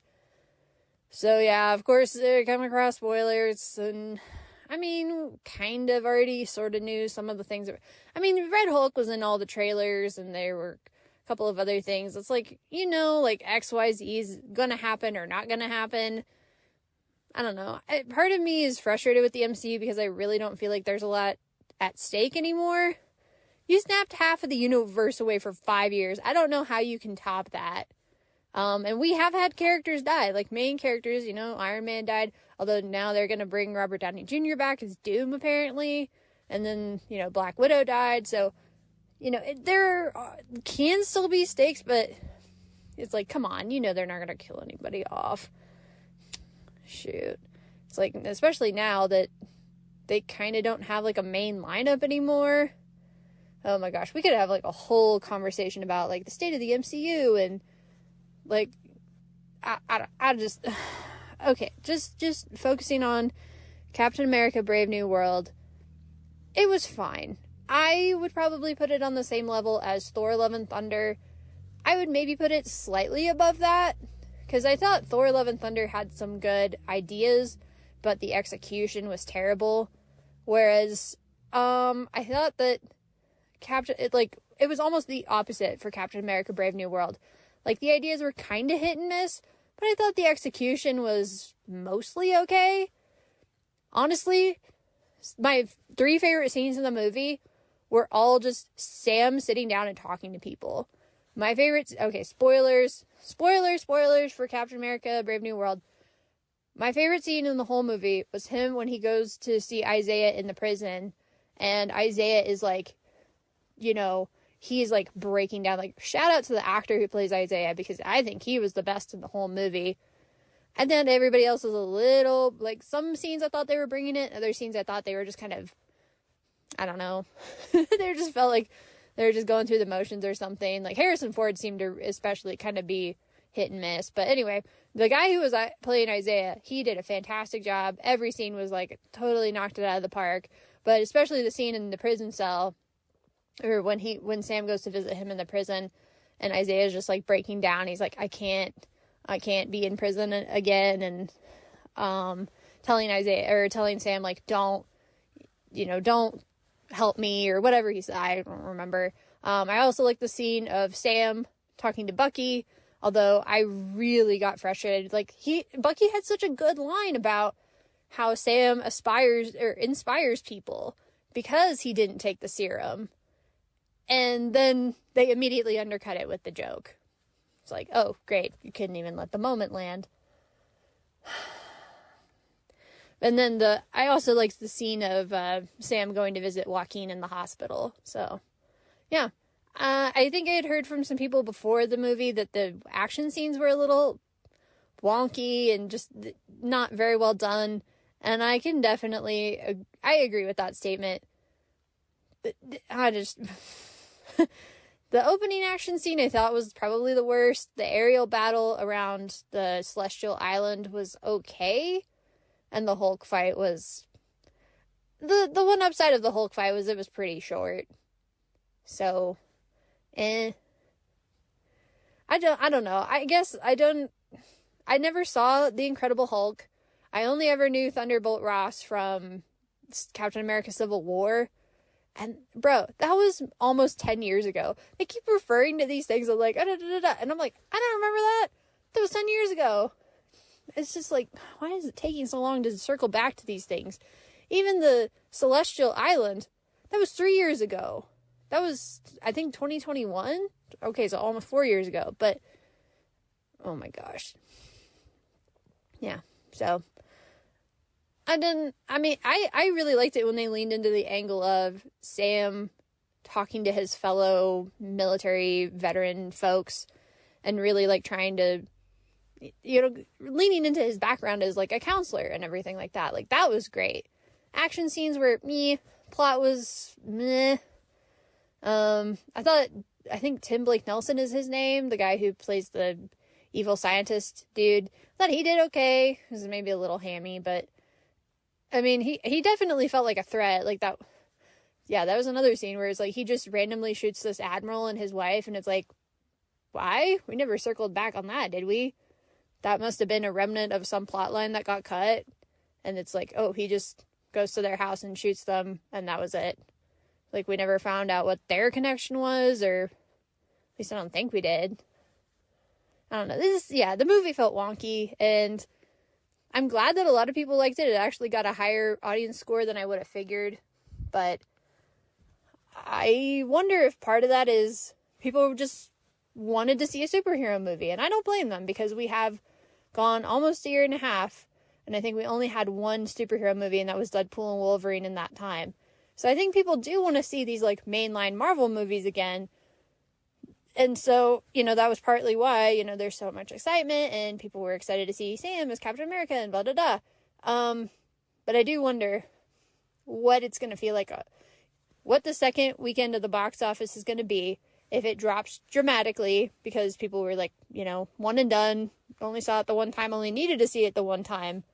So yeah, of course, coming across spoilers, and I mean, kind of already sort of knew some of the things. I mean, Red Hulk was in all the trailers, and there were a couple of other things. It's like, you know, like XYZ is gonna happen or not gonna happen. I don't know. Part of me is frustrated with the MCU because I really don't feel like there's a lot at stake anymore. You snapped half of the universe away for 5 years. I don't know how you can top that. And we have had characters die, like main characters, you know, Iron Man died, although now they're going to bring Robert Downey Jr. back as Doom, apparently. And then, you know, Black Widow died. So, you know, there can still be stakes, but it's like, come on, you know they're not going to kill anybody off. Shoot. It's like, especially now that they kind of don't have like a main lineup anymore. Oh my gosh, we could have like a whole conversation about like the state of the MCU and like, I just, okay, just focusing on Captain America Brave New World. It was fine. I would probably put it on the same level as Thor Love and Thunder. I would maybe put it slightly above that. Because I thought Thor Love and Thunder had some good ideas, but the execution was terrible. Whereas, I thought that it was almost the opposite for Captain America Brave New World. Like, the ideas were kind of hit and miss, but I thought the execution was mostly okay. Honestly, my 3 favorite scenes in the movie were all just Sam sitting down and talking to people. My favorites, okay, spoilers for Captain America Brave New World. My favorite scene in the whole movie was him when he goes to see Isaiah in the prison, and Isaiah is like you know, he's like breaking down. Like, shout out to the actor who plays Isaiah, because I think he was the best in the whole movie. And then everybody else was a little, like, some scenes I thought they were bringing it, other scenes I thought they were just kind of, I don't know. They just felt like they were just going through the motions or something. Like, Harrison Ford seemed to especially kind of be hit and miss. But anyway, the guy who was playing Isaiah, he did a fantastic job. Every scene was like totally knocked it out of the park. But especially the scene in the prison cell, or when Sam goes to visit him in the prison, and Isaiah's just like breaking down. He's like, I can't be in prison again, and telling Sam like, don't help me, or whatever he said. I don't remember. I also like the scene of Sam talking to Bucky, although I really got frustrated. Like, Bucky had such a good line about how Sam inspires people because he didn't take the serum. And then they immediately undercut it with the joke. It's like, oh, great, you couldn't even let the moment land. And then I also liked the scene of Sam going to visit Joaquin in the hospital. So, yeah. I think I had heard from some people before the movie that the action scenes were a little wonky and just not very well done. And I can definitely, I agree with that statement. The opening action scene I thought was probably the worst. The aerial battle around the Celestial Island was okay. And the Hulk fight was... The one upside of the Hulk fight was it was pretty short. So, I don't know. I guess I never saw The Incredible Hulk. I only ever knew Thunderbolt Ross from Captain America Civil War. And, bro, that was almost 10 years ago. They keep referring to these things of like, and I'm like, I don't remember that. That was 10 years ago. It's just like, why is it taking so long to circle back to these things? Even the Celestial Island, that was 3 years ago. That was, I think, 2021? Okay, so almost 4 years ago. But, oh my gosh. Yeah, so... I really liked it when they leaned into the angle of Sam talking to his fellow military veteran folks and really, like, trying to, leaning into his background as, like, a counselor and everything like that. Like, that was great. Action scenes were meh. Plot was meh. I think Tim Blake Nelson is his name, the guy who plays the evil scientist dude. I thought he did okay. He was maybe a little hammy, but... I mean, he definitely felt like a threat. Like, that... Yeah, that was another scene where it's like, he just randomly shoots this admiral and his wife, and it's like, why? We never circled back on that, did we? That must have been a remnant of some plot line that got cut. And it's like, oh, he just goes to their house and shoots them, and that was it. Like, we never found out what their connection was, or... At least I don't think we did. I don't know. The movie felt wonky, and... I'm glad that a lot of people liked it. It actually got a higher audience score than I would have figured. But I wonder if part of that is people just wanted to see a superhero movie. And I don't blame them, because we have gone almost a year and a half. And I think we only had one superhero movie, and that was Deadpool and Wolverine in that time. So I think people do want to see these like mainline Marvel movies again. And so, that was partly why, there's so much excitement and people were excited to see Sam as Captain America and blah, blah, blah. But I do wonder what it's going to feel like, what the second weekend of the box office is going to be if it drops dramatically because people were like, one and done, only saw it the one time, only needed to see it the one time.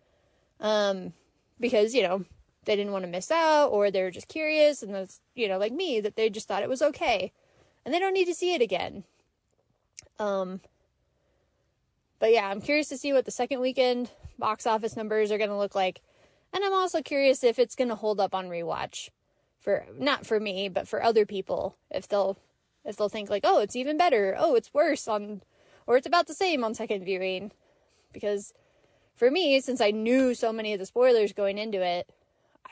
Because, they didn't want to miss out, or they were just curious, and that's, like me, that they just thought it was okay. And they don't need to see it again. But yeah, I'm curious to see what the second weekend box office numbers are going to look like. And I'm also curious if it's going to hold up on rewatch. Not for me, but for other people. If they'll think like, oh, it's even better. Oh, it's worse or it's about the same on second viewing. Because for me, since I knew so many of the spoilers going into it,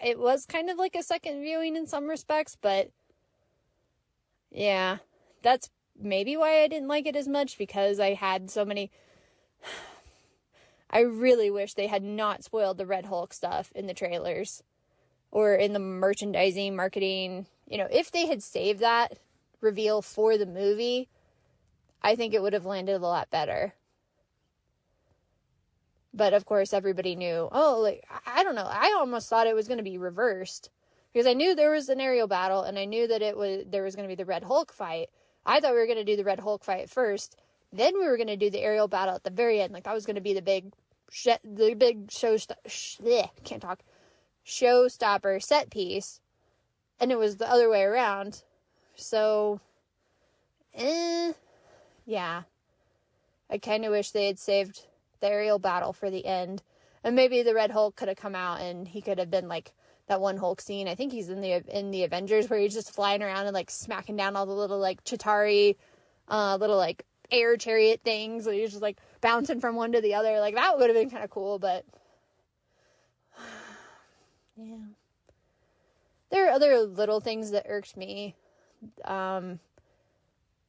it was kind of like a second viewing in some respects, but yeah, that's maybe why I didn't like it as much, because I had so many... I really wish they had not spoiled the Red Hulk stuff in the trailers. Or in the merchandising, marketing, you know, if they had saved that reveal for the movie, I think it would have landed a lot better. But of course, everybody knew, I don't know. I almost thought it was going to be reversed because I knew there was an aerial battle and I knew that there was going to be the Red Hulk fight. I thought we were going to do the Red Hulk fight first. Then we were going to do the aerial battle at the very end. Like that was going to be the big showstopper set piece. And it was the other way around. So, yeah. I kind of wish they had saved the aerial battle for the end. And maybe the Red Hulk could have come out and he could have been like that one Hulk scene. I think he's in the Avengers where he's just flying around and like smacking down all the little like Chitauri, little like air chariot things. And he's just like bouncing from one to the other. Like that would have been kind of cool, but yeah. There are other little things that irked me.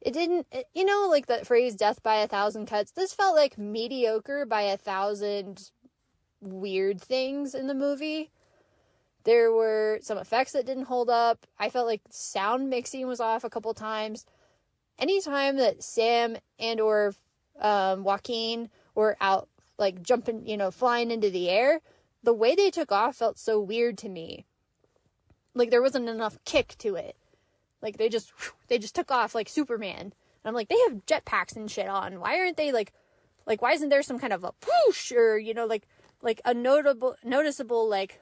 It didn't, you know, like that phrase, death by 1,000 cuts. This felt like mediocre by 1,000 weird things in the movie. There were some effects that didn't hold up. I felt like sound mixing was off a couple times. Anytime that Sam and or Joaquin were out, like jumping, you know, flying into the air, the way they took off felt so weird to me. Like there wasn't enough kick to it. Like they just took off like Superman. And I'm like, they have jetpacks and shit on. Why aren't they like why isn't there some kind of a whoosh or, you know, like a noticeable like,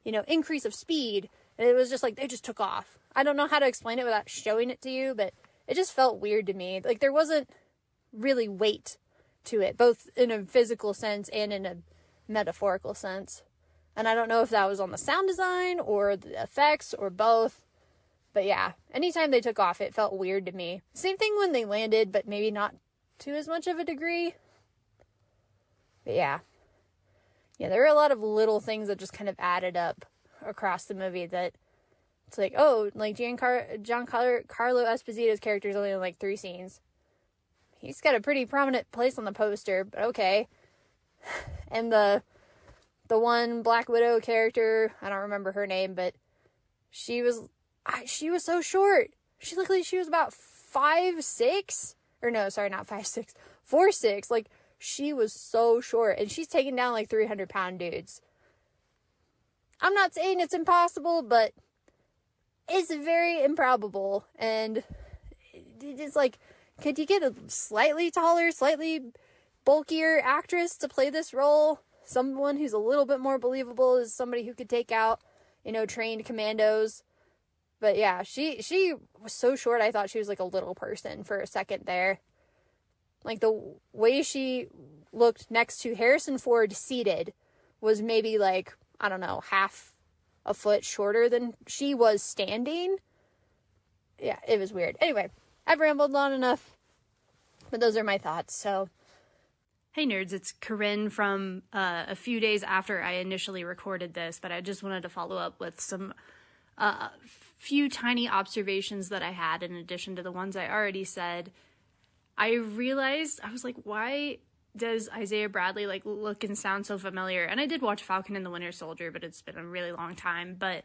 you know, increase of speed? And it was just like they just took off. I don't know how to explain it without showing it to you, but it just felt weird to me. Like there wasn't really weight to it, both in a physical sense and in a metaphorical sense. And I don't know if that was on the sound design or the effects or both. But yeah, anytime they took off, it felt weird to me. Same thing when they landed, but maybe not to as much of a degree. But yeah. Yeah, there were a lot of little things that just kind of added up across the movie that it's like, oh, like Giancarlo Esposito's character is only in like 3 scenes. He's got a pretty prominent place on the poster, but okay. And the one Black Widow character, I don't remember her name, but she was so short. She looked like she was about 5'6", or no, sorry, not 5'6", 4'6". Like she was so short, and she's taking down like 300-pound dudes. I'm not saying it's impossible, but it's very improbable. And it's like, could you get a slightly taller, slightly bulkier actress to play this role? Someone who's a little bit more believable is somebody who could take out, you know, trained commandos. But yeah, she was so short, I thought she was like a little person for a second there. Like the way she looked next to Harrison Ford seated was maybe like, I don't know, half a foot shorter than she was standing. Yeah, it was weird. Anyway, I've rambled on enough, but those are my thoughts, so. Hey nerds, it's Corinne from a few days after I initially recorded this, but I just wanted to follow up with some few tiny observations that I had in addition to the ones I already said. I realized, I was like, why does Isaiah Bradley like look and sound so familiar? And I did watch Falcon and the Winter Soldier, but it's been a really long time. But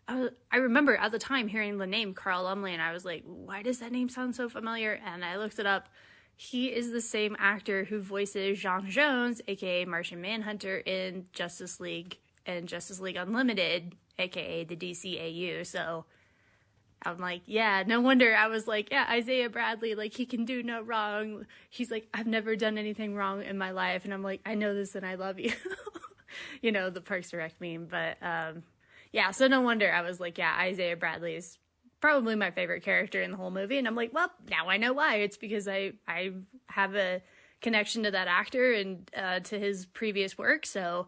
I remember at the time hearing the name Carl Lumbly, and I was like, why does that name sound so familiar? And I looked it up. He is the same actor who voices J'onn J'onzz, aka Martian Manhunter, in Justice League and Justice League Unlimited, aka the DCAU. So I'm like, yeah, no wonder. I was like, yeah, Isaiah Bradley, like, he can do no wrong. He's like, I've never done anything wrong in my life. And I'm like, I know this and I love you. You know, the Parks Direct meme. But yeah, so no wonder I was like, yeah, Isaiah Bradley is probably my favorite character in the whole movie. And I'm like, well, now I know why. It's because I have a connection to that actor and to his previous work. So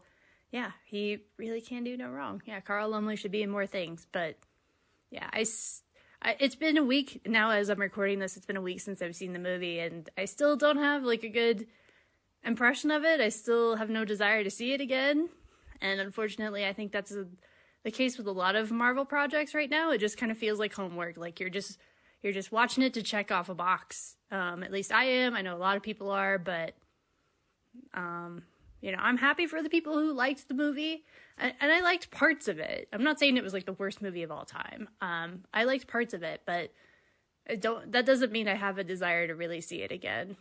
yeah, he really can do no wrong. Yeah, Carl Lumbly should be in more things. But yeah, it's been a week now as I'm recording this. It's been a week since I've seen the movie, and I still don't have like a good impression of it. I still have no desire to see it again. And unfortunately, I think that's the case with a lot of Marvel projects right now. It just kind of feels like homework. Like you're just watching it to check off a box. At least I am. I know a lot of people are, but I'm happy for the people who liked the movie, and I liked parts of it. I'm not saying it was like the worst movie of all time. I liked parts of it, but that doesn't mean I have a desire to really see it again.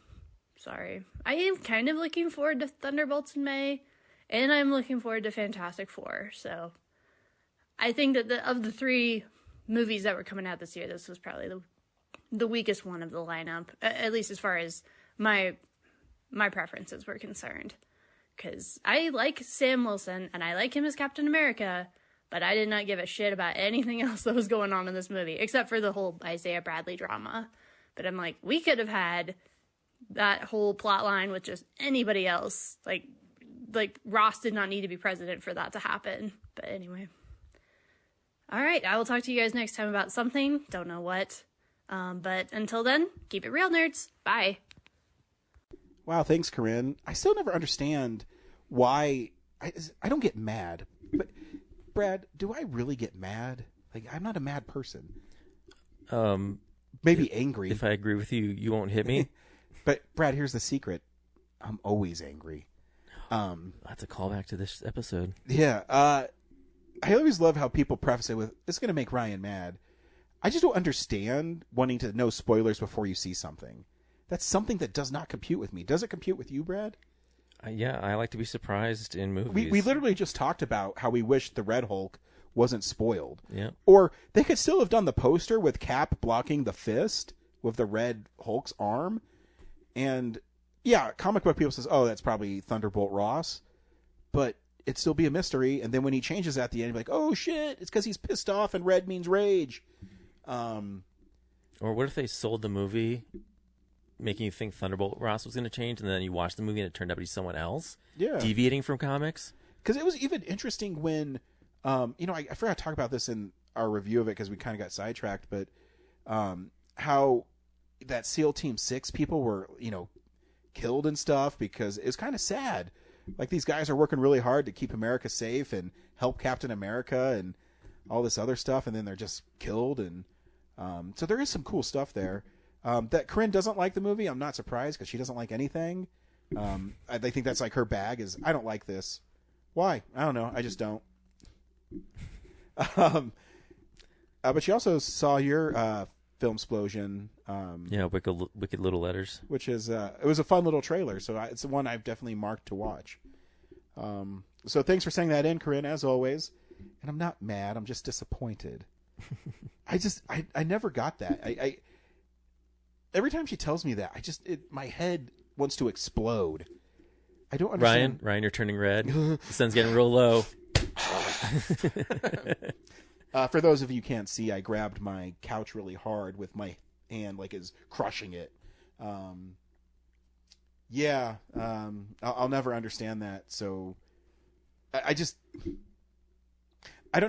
Sorry. I am kind of looking forward to Thunderbolts in May, and I'm looking forward to Fantastic Four. So I think that of the 3 movies that were coming out this year, this was probably the weakest one of the lineup, at least as far as my preferences were concerned. Because I like Sam Wilson, and I like him as Captain America, but I did not give a shit about anything else that was going on in this movie, except for the whole Isaiah Bradley drama. But I'm like, we could have had that whole plot line with just anybody else. Like Ross did not need to be president for that to happen. But anyway. All right, I will talk to you guys next time about something. Don't know what. But until then, keep it real, nerds. Bye. Wow, thanks, Corinne. I still never understand why I don't get mad. But Brad, do I really get mad? Like, I'm not a mad person. Maybe angry. If I agree with you, you won't hit me. But Brad, here's the secret. I'm always angry. That's a callback to this episode. Yeah. I always love how people preface it with, "It's going to make Ryan mad." I just don't understand wanting to know spoilers before you see something. That's something that does not compute with me. Does it compute with you, Brad? Yeah, I like to be surprised in movies. We literally just talked about how we wish the Red Hulk wasn't spoiled. Yeah. Or they could still have done the poster with Cap blocking the fist with the Red Hulk's arm. And yeah, comic book people says, "Oh, that's probably Thunderbolt Ross." But it'd still be a mystery. And then when he changes at the end, you're like, "Oh shit, it's because he's pissed off and red means rage." Or what if they sold the movie making you think Thunderbolt Ross was going to change, and then you watch the movie and it turned out to be someone else? Yeah. Deviating from comics? Because it was even interesting when, I forgot to talk about this in our review of it because we kind of got sidetracked, but how that SEAL Team 6 people were, killed and stuff, because it was kind of sad. Like, these guys are working really hard to keep America safe and help Captain America and all this other stuff, and then they're just killed. And so there is some cool stuff there. That Corinne doesn't like the movie, I'm not surprised, because she doesn't like anything. I think that's like her bag is, I don't like this. Why? I don't know. I just don't. But she also saw your Film Explosion. Yeah, Wicked Little Letters. Which is, it was a fun little trailer, so it's the one I've definitely marked to watch. So thanks for saying that in, Corinne, as always. And I'm not mad, I'm just disappointed. I never got that. I every time she tells me that, my head wants to explode. I don't understand. Ryan, you're turning red. The sun's getting real low. For those of you who can't see, I grabbed my couch really hard with my hand, like is crushing it. I'll never understand that. So I don't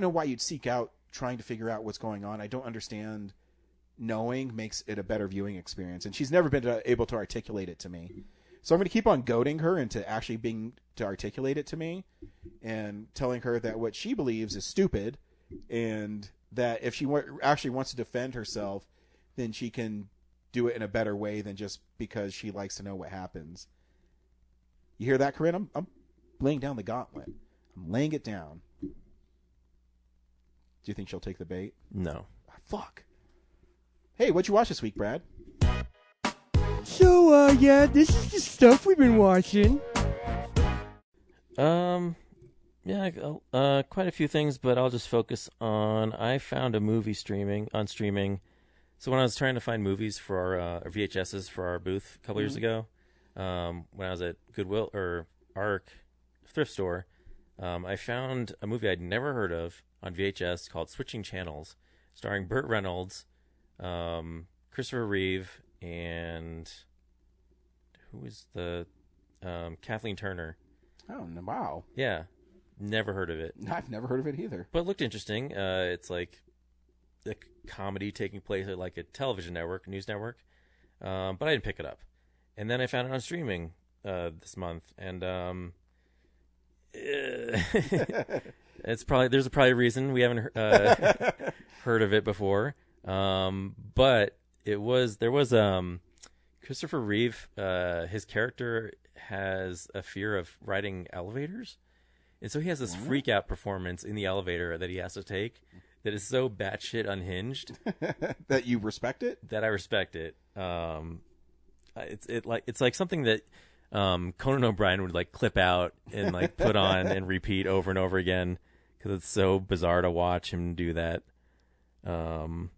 know why you'd seek out trying to figure out what's going on. I don't understand. Knowing makes it a better viewing experience, and she's never been able to articulate it to me. So I'm going to keep on goading her into actually being to articulate it to me, and telling her that what she believes is stupid, and that if she actually wants to defend herself, then she can do it in a better way than just because she likes to know what happens. You hear that, Corinne? I'm laying down the gauntlet. I'm laying it down. Do you think she'll take the bait? No. Fuck. Hey, what'd you watch this week, Brad? So, this is the stuff we've been watching. Quite a few things, but I'll just focus on, I found a movie streaming. So when I was trying to find movies for our VHSs for our booth a couple years ago, when I was at Goodwill or ARC thrift store, I found a movie I'd never heard of on VHS called Switching Channels, starring Burt Reynolds, Christopher Reeve, and who was the Kathleen Turner. Oh, wow. Yeah. Never heard of it. I've never heard of it either. But it looked interesting. It's like a comedy taking place at like a television network, news network. But I didn't pick it up. And then I found it on streaming this month. And there's probably a reason we haven't heard of it before. But there was Christopher Reeve, his character has a fear of riding elevators. And so he has this freak out performance in the elevator that he has to take that is so batshit unhinged. That you respect it? That I respect it. It's like something that Conan O'Brien would like clip out and like put on and repeat over and over again because it's so bizarre to watch him do that. And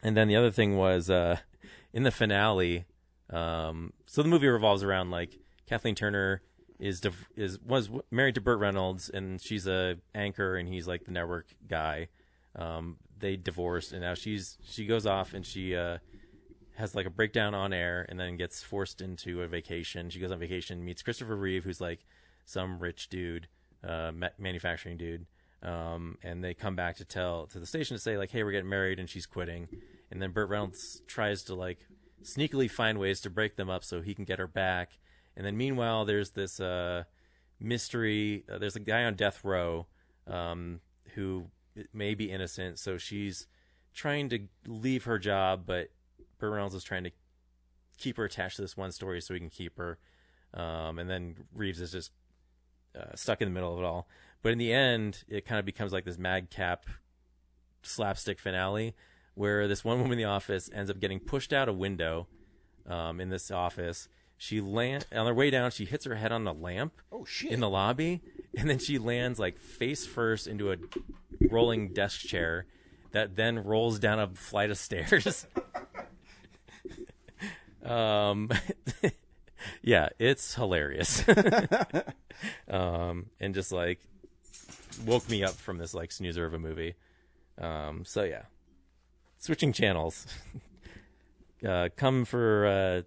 then the other thing was in the finale. So the movie revolves around like Kathleen Turner was married to Burt Reynolds, and she's a anchor, and he's like the network guy. They divorced, and now she goes off and she has like a breakdown on air, and then gets forced into a vacation. She goes on vacation, meets Christopher Reeve, who's like some rich dude, manufacturing dude, and they come back to the station to say like, hey, we're getting married, and she's quitting. And then Burt Reynolds tries to like sneakily find ways to break them up so he can get her back. And then meanwhile, there's this mystery. There's a guy on death row who may be innocent. So she's trying to leave her job, but Burt Reynolds is trying to keep her attached to this one story so he can keep her. And then Reeves is just stuck in the middle of it all. But in the end, it kind of becomes like this madcap slapstick finale where this one woman in the office ends up getting pushed out a window in this office. On her way down, she hits her head on a lamp in the lobby, and then she lands like face first into a rolling desk chair that then rolls down a flight of stairs. Yeah, it's hilarious. And just like woke me up from this like snoozer of a movie. So yeah, switching channels. Come for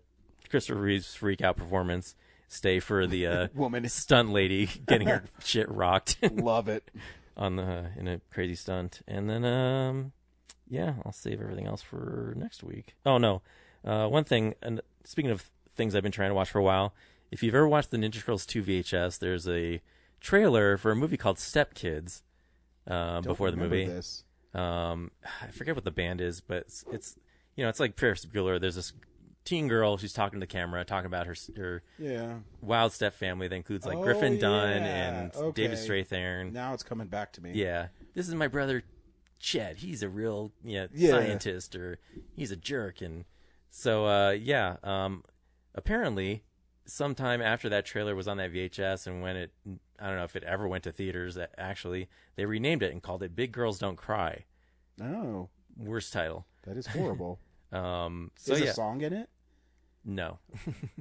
Christopher Reeve's freak out performance. Stay for the woman stunt lady getting her shit rocked. Love it in a crazy stunt. And then yeah, I'll save everything else for next week. Oh no, one thing. And speaking of things I've been trying to watch for a while, if you've ever watched the Ninja Turtles 2 VHS, there's a trailer for a movie called Step Kids. Before the movie, this. I forget what the band is, but it's it's like Ferris Bueller. There's this teen girl. She's talking to the camera, talking about her wild step family that includes like Griffin Dunn and David Strathairn. Now it's coming back to me. Yeah, this is my brother Chet. He's a real scientist, or he's a jerk. And so apparently sometime after that trailer was on that VHS, and when I don't know if it ever went to theaters, actually they renamed it and called it Big Girls Don't Cry. Oh, worst title. That is horrible. So is a song in it? No.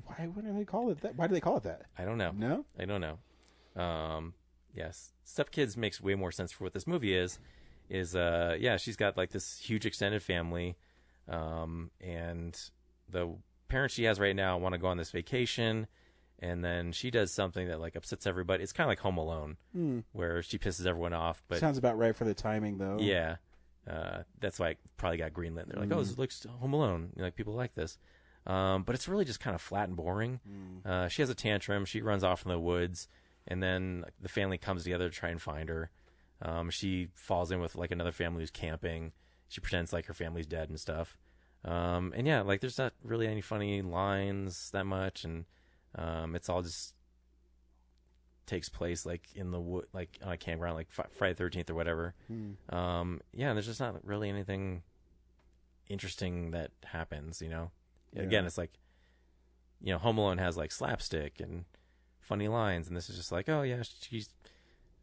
Why do they call it that? Why do they call it that? I don't know. No? I don't know. Yes. Step Kids makes way more sense for what this movie is she's got like this huge extended family, and the parents she has right now want to go on this vacation, and then she does something that like upsets everybody. It's kind of like Home Alone, where she pisses everyone off. But sounds about right for the timing, though. Yeah. That's why it probably got greenlit. They're like, oh, this looks Home Alone. Like, people like this. But it's really just kind of flat and boring. She has a tantrum. She runs off in the woods, and then the family comes together to try and find her. She falls in with like another family who's camping. She pretends like her family's dead and stuff. And yeah, like there's not really any funny lines that much, and it's all just takes place like in the wood, like on a campground, like Friday the 13th or whatever. There's just not really anything interesting that happens, Again, it's like, Home Alone has like slapstick and funny lines, and this is just like, oh yeah, she's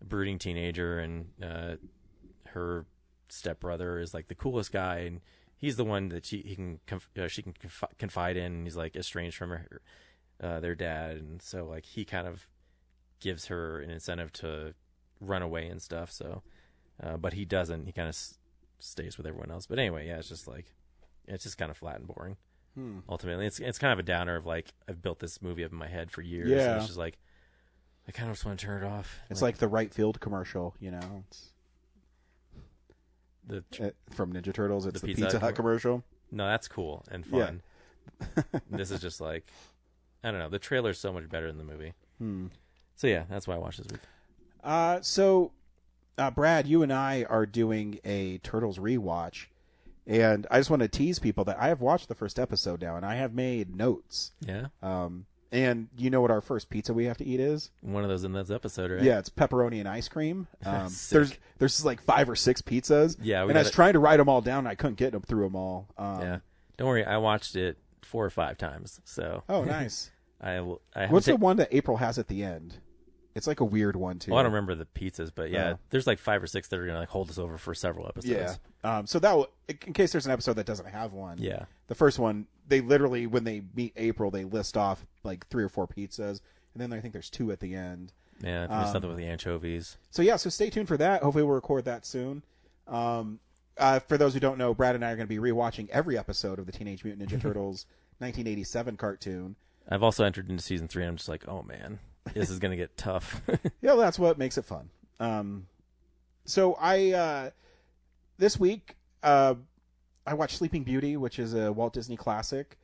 a brooding teenager, and her stepbrother is like the coolest guy, and he's the one that she can confide in, and he's like estranged from their dad, and so like he kind of gives her an incentive to run away and stuff. So, but he doesn't. He kind of stays with everyone else. But anyway, yeah, it's just kind of flat and boring. Ultimately, it's kind of a downer of like, I've built this movie up in my head for years. Yeah. And it's just like, I kind of just want to turn it off. It's like the Right Field commercial, It's from Ninja Turtles. It's the Pizza Hut commercial. No, that's cool and fun. Yeah. This is just like, I don't know. The trailer's so much better than the movie. So yeah, that's why I watched this week. So Brad, you and I are doing a Turtles rewatch, And I just want to tease people that I have watched the first episode now, and I have made notes. Yeah. And you know what our first pizza we have to eat is? One of those in this episode, right? Yeah, it's pepperoni and ice cream. Sick. There's like 5 or 6 pizzas. Yeah, and I was trying to write them all down, and I couldn't get them through them all. Yeah. Don't worry, I watched it 4 or 5 times. So. Oh, nice. I What's the one that April has at the end? It's like a weird one too. Well, I don't remember the pizzas, but yeah, there's like 5 or 6 that are gonna like hold us over for several episodes. Yeah. So that in case there's an episode that doesn't have one. Yeah. The first one, they literally when they meet April, they list off like 3 or 4 pizzas, and then I think there's 2 at the end. Yeah, there's something with the anchovies. So yeah, so stay tuned for that. Hopefully we'll record that soon. For those who don't know, Brad and I are going to be rewatching every episode of the Teenage Mutant Ninja Turtles 1987 cartoon. I've also entered into season 3, and I'm just like, oh man, this is going to get tough. Yeah, that's what makes it fun. So I this week I watched Sleeping Beauty, which is a Walt Disney classic.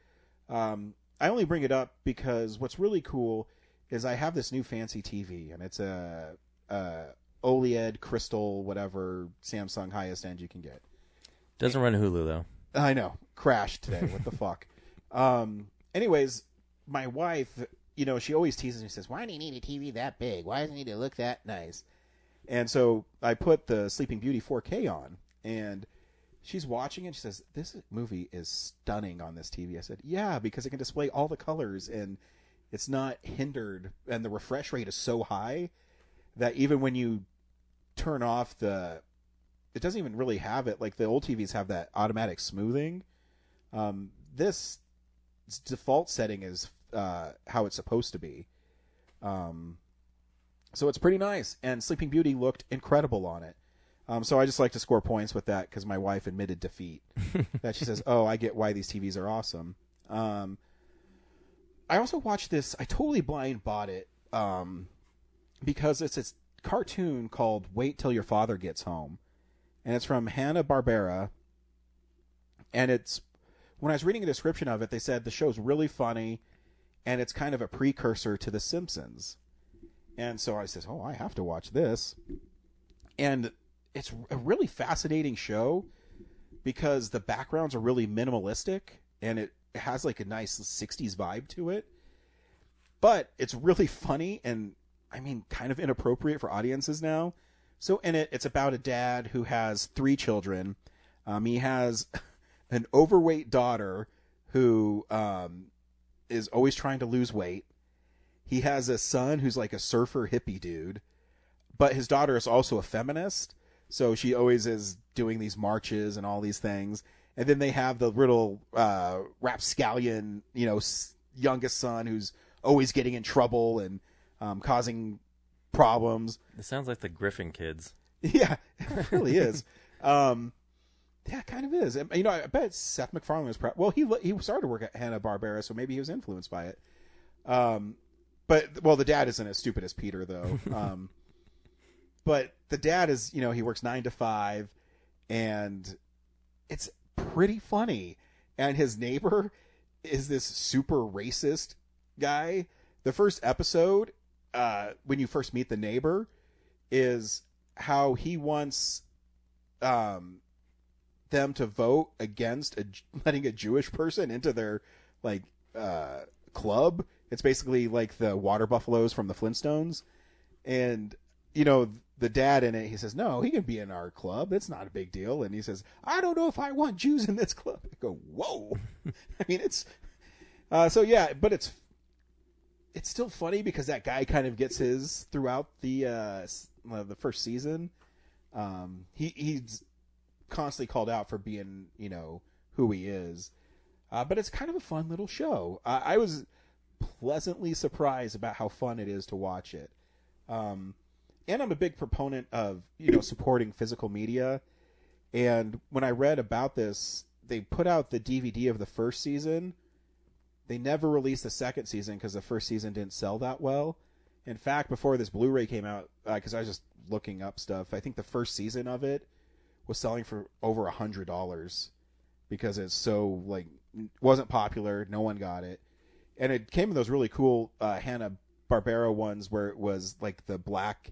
I only bring it up because what's really cool is I have this new fancy TV, and it's a OLED crystal whatever Samsung highest end you can get. Doesn't run Hulu though. I know. Crashed today. What the fuck? Anyways, my wife, you know, she always teases me, says, why do you need a TV that big? Why does it need to look that nice? And so I put the Sleeping Beauty 4K on, and she's watching it. She says, this movie is stunning on this TV. I said, yeah, because it can display all the colors, and it's not hindered, and the refresh rate is so high that even when you turn off it doesn't even really have it. Like the old TVs have that automatic smoothing. This default setting is how it's supposed to be. So it's pretty nice. And Sleeping Beauty looked incredible on it. So I just like to score points with that because my wife admitted defeat. That she says, oh, I get why these TVs are awesome. I also watched this. I totally blind bought it because it's a cartoon called Wait Till Your Father Gets Home. And it's from Hanna-Barbera. And it's, when I was reading a description of it, they said the show's really funny, and it's kind of a precursor to The Simpsons. And so I says, oh, I have to watch this. And it's a really fascinating show because the backgrounds are really minimalistic, and it has like a nice 60s vibe to it. But it's really funny and, I mean, kind of inappropriate for audiences now. So in it, it's about a dad who has 3 children. He has an overweight daughter who is always trying to lose weight. He has a son who's like a surfer hippie dude. But his daughter is also a feminist. So she always is doing these marches and all these things. And then they have the little rapscallion, you know, youngest son who's always getting in trouble and causing problems. It sounds like the Griffin kids. Yeah, it really is. Yeah, it kind of is. You know, I bet Seth MacFarlane was proud. Well, he started to work at Hanna-Barbera, so maybe he was influenced by it. But the dad isn't as stupid as Peter, though. But the dad is, you know, he works 9 to 5, and it's pretty funny. And his neighbor is this super racist guy. The first episode, when you first meet the neighbor, is how he wants them to vote against letting a Jewish person into their like club. It's basically like the water buffaloes from the Flintstones. And, you know, the dad in it, he says, no, he can be in our club. It's not a big deal. And he says, I don't know if I want Jews in this club. I go, whoa. I mean, it's so yeah, but it's still funny because that guy kind of gets his throughout the first season. He's constantly called out for being, you know, who he is. But it's kind of a fun little show. I was pleasantly surprised about how fun it is to watch it. And I'm a big proponent of, you know, supporting physical media. And when I read about this, they put out the DVD of the first season. They never released the second season because the first season didn't sell that well. In fact, before this Blu-ray came out, because I was just looking up stuff, I think the first season of it was selling for over $100 because it's so, like, wasn't popular. No one got it. And it came in those really cool Hanna-Barbera ones where it was, like, the black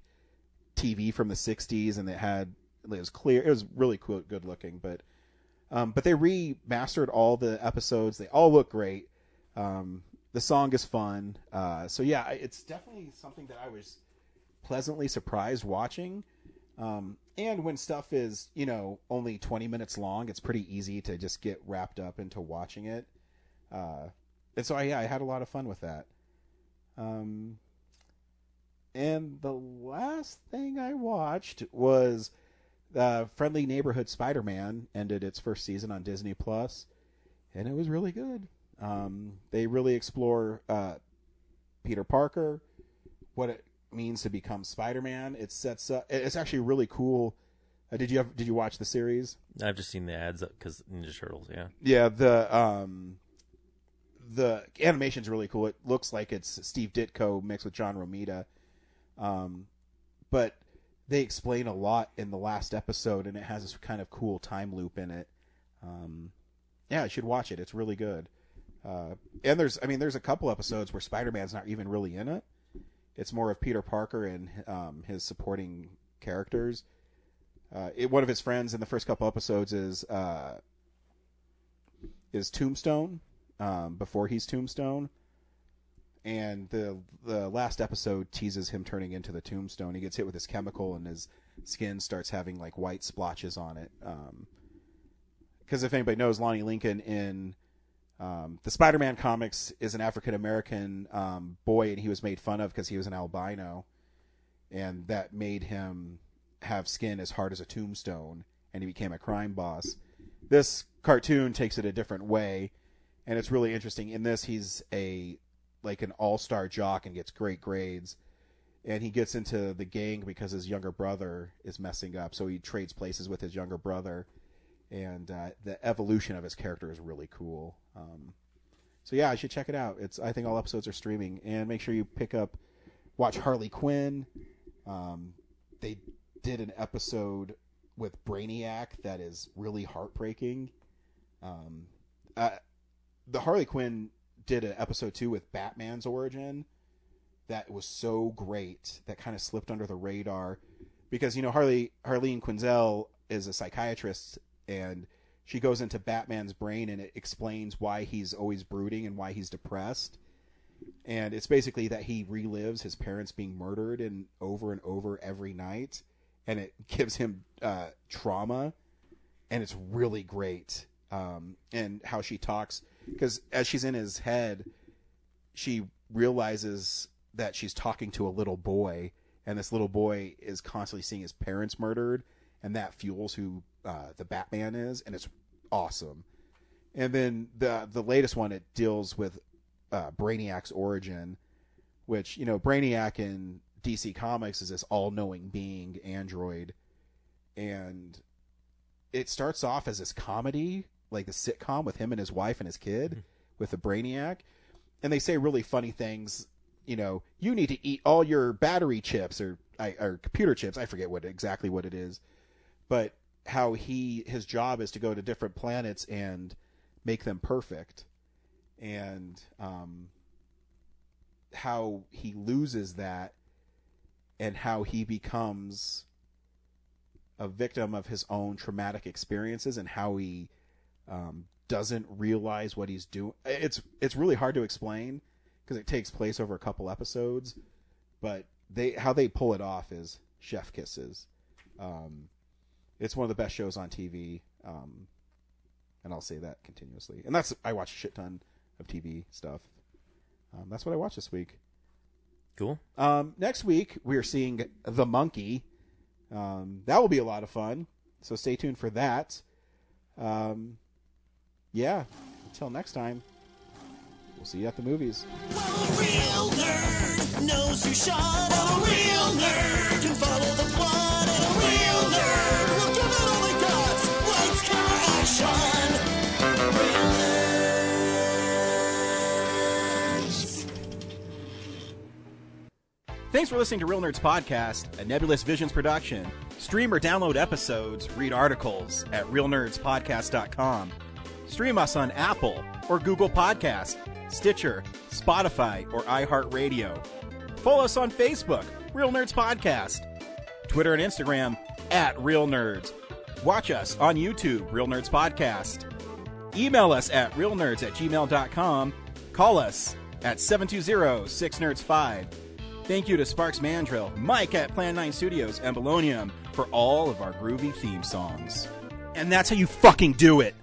TV from the 60s, and it was clear. It was really cool, good looking. But But they remastered all the episodes. They all look great. The song is fun. So yeah, it's definitely something that I was pleasantly surprised watching. And when stuff is, only 20 minutes long, it's pretty easy to just get wrapped up into watching it. And so I had a lot of fun with that. And the last thing I watched was Friendly Neighborhood Spider-Man ended its first season on Disney Plus, and it was really good. They really explore Peter Parker, what it means to become Spider-Man. It sets up. It's actually really cool. Did you watch the series? I've just seen the ads because Ninja Turtles. Yeah. Yeah. The animation's really cool. It looks like it's Steve Ditko mixed with John Romita. But they explain a lot in the last episode, and it has this kind of cool time loop in it. Yeah, you should watch it. It's really good. And there's a couple episodes where Spider-Man's not even really in it. It's more of Peter Parker and his supporting characters. One of his friends in the first couple episodes is Tombstone, before he's Tombstone. And the last episode teases him turning into the Tombstone. He gets hit with this chemical, and his skin starts having like white splotches on it. Because if anybody knows, Lonnie Lincoln in the Spider-Man comics is an African-American boy, and he was made fun of because he was an albino, and that made him have skin as hard as a tombstone, and he became a crime boss. This cartoon takes it a different way, and it's really interesting. In this, he's an all-star jock and gets great grades, and he gets into the gang because his younger brother is messing up, so he trades places with his younger brother, and the evolution of his character is really cool. So yeah, I should check it out. I think all episodes are streaming, and make sure you watch Harley Quinn. They did an episode with Brainiac that is really heartbreaking. The Harley Quinn did an episode 2 with Batman's origin that was so great that kind of slipped under the radar because Harleen Quinzel is a psychiatrist, and she goes into Batman's brain, and it explains why he's always brooding and why he's depressed. And it's basically that he relives his parents being murdered and over every night, and it gives him trauma, and it's really great. And how she talks, because as she's in his head, she realizes that she's talking to a little boy, and this little boy is constantly seeing his parents murdered, and that fuels who the Batman is, and it's awesome. And then the latest one, it deals with Brainiac's origin, which, Brainiac in DC Comics is this all-knowing being, android, and it starts off as this comedy, like the sitcom with him and his wife and his kid, with the Brainiac, and they say really funny things, you need to eat all your battery chips or computer chips, I forget exactly what it is, but how his job is to go to different planets and make them perfect, and how he loses that, and how he becomes a victim of his own traumatic experiences, and how he doesn't realize what he's doing. It's really hard to explain because it takes place over a couple episodes, but how they pull it off is chef kisses. It's one of the best shows on TV, and I'll say that continuously. And I watch a shit ton of TV stuff. That's what I watched this week. Cool. Next week, we're seeing The Monkey. That will be a lot of fun, so stay tuned for that. Yeah, until next time, we'll see you at the movies. Well, a real nerd knows who shot at a real nerd can follow the plot, and a real nerd will give it all they got. Lights, camera, action. Real nerds. Thanks for listening to Real Nerds Podcast, a Nebulous Visions production. Stream or download episodes, read articles at realnerdspodcast.com. Stream us on Apple or Google Podcast, Stitcher, Spotify, or iHeartRadio. Follow us on Facebook, Real Nerds Podcast, Twitter and Instagram @Real Nerds. Watch us on YouTube, Real Nerds Podcast. Email us at realnerds@gmail.com. Call us at 720-6nerds5. Thank you to Sparks Mandrill, Mike at Plan 9 Studios, and Bolognium for all of our groovy theme songs. And that's how you fucking do it.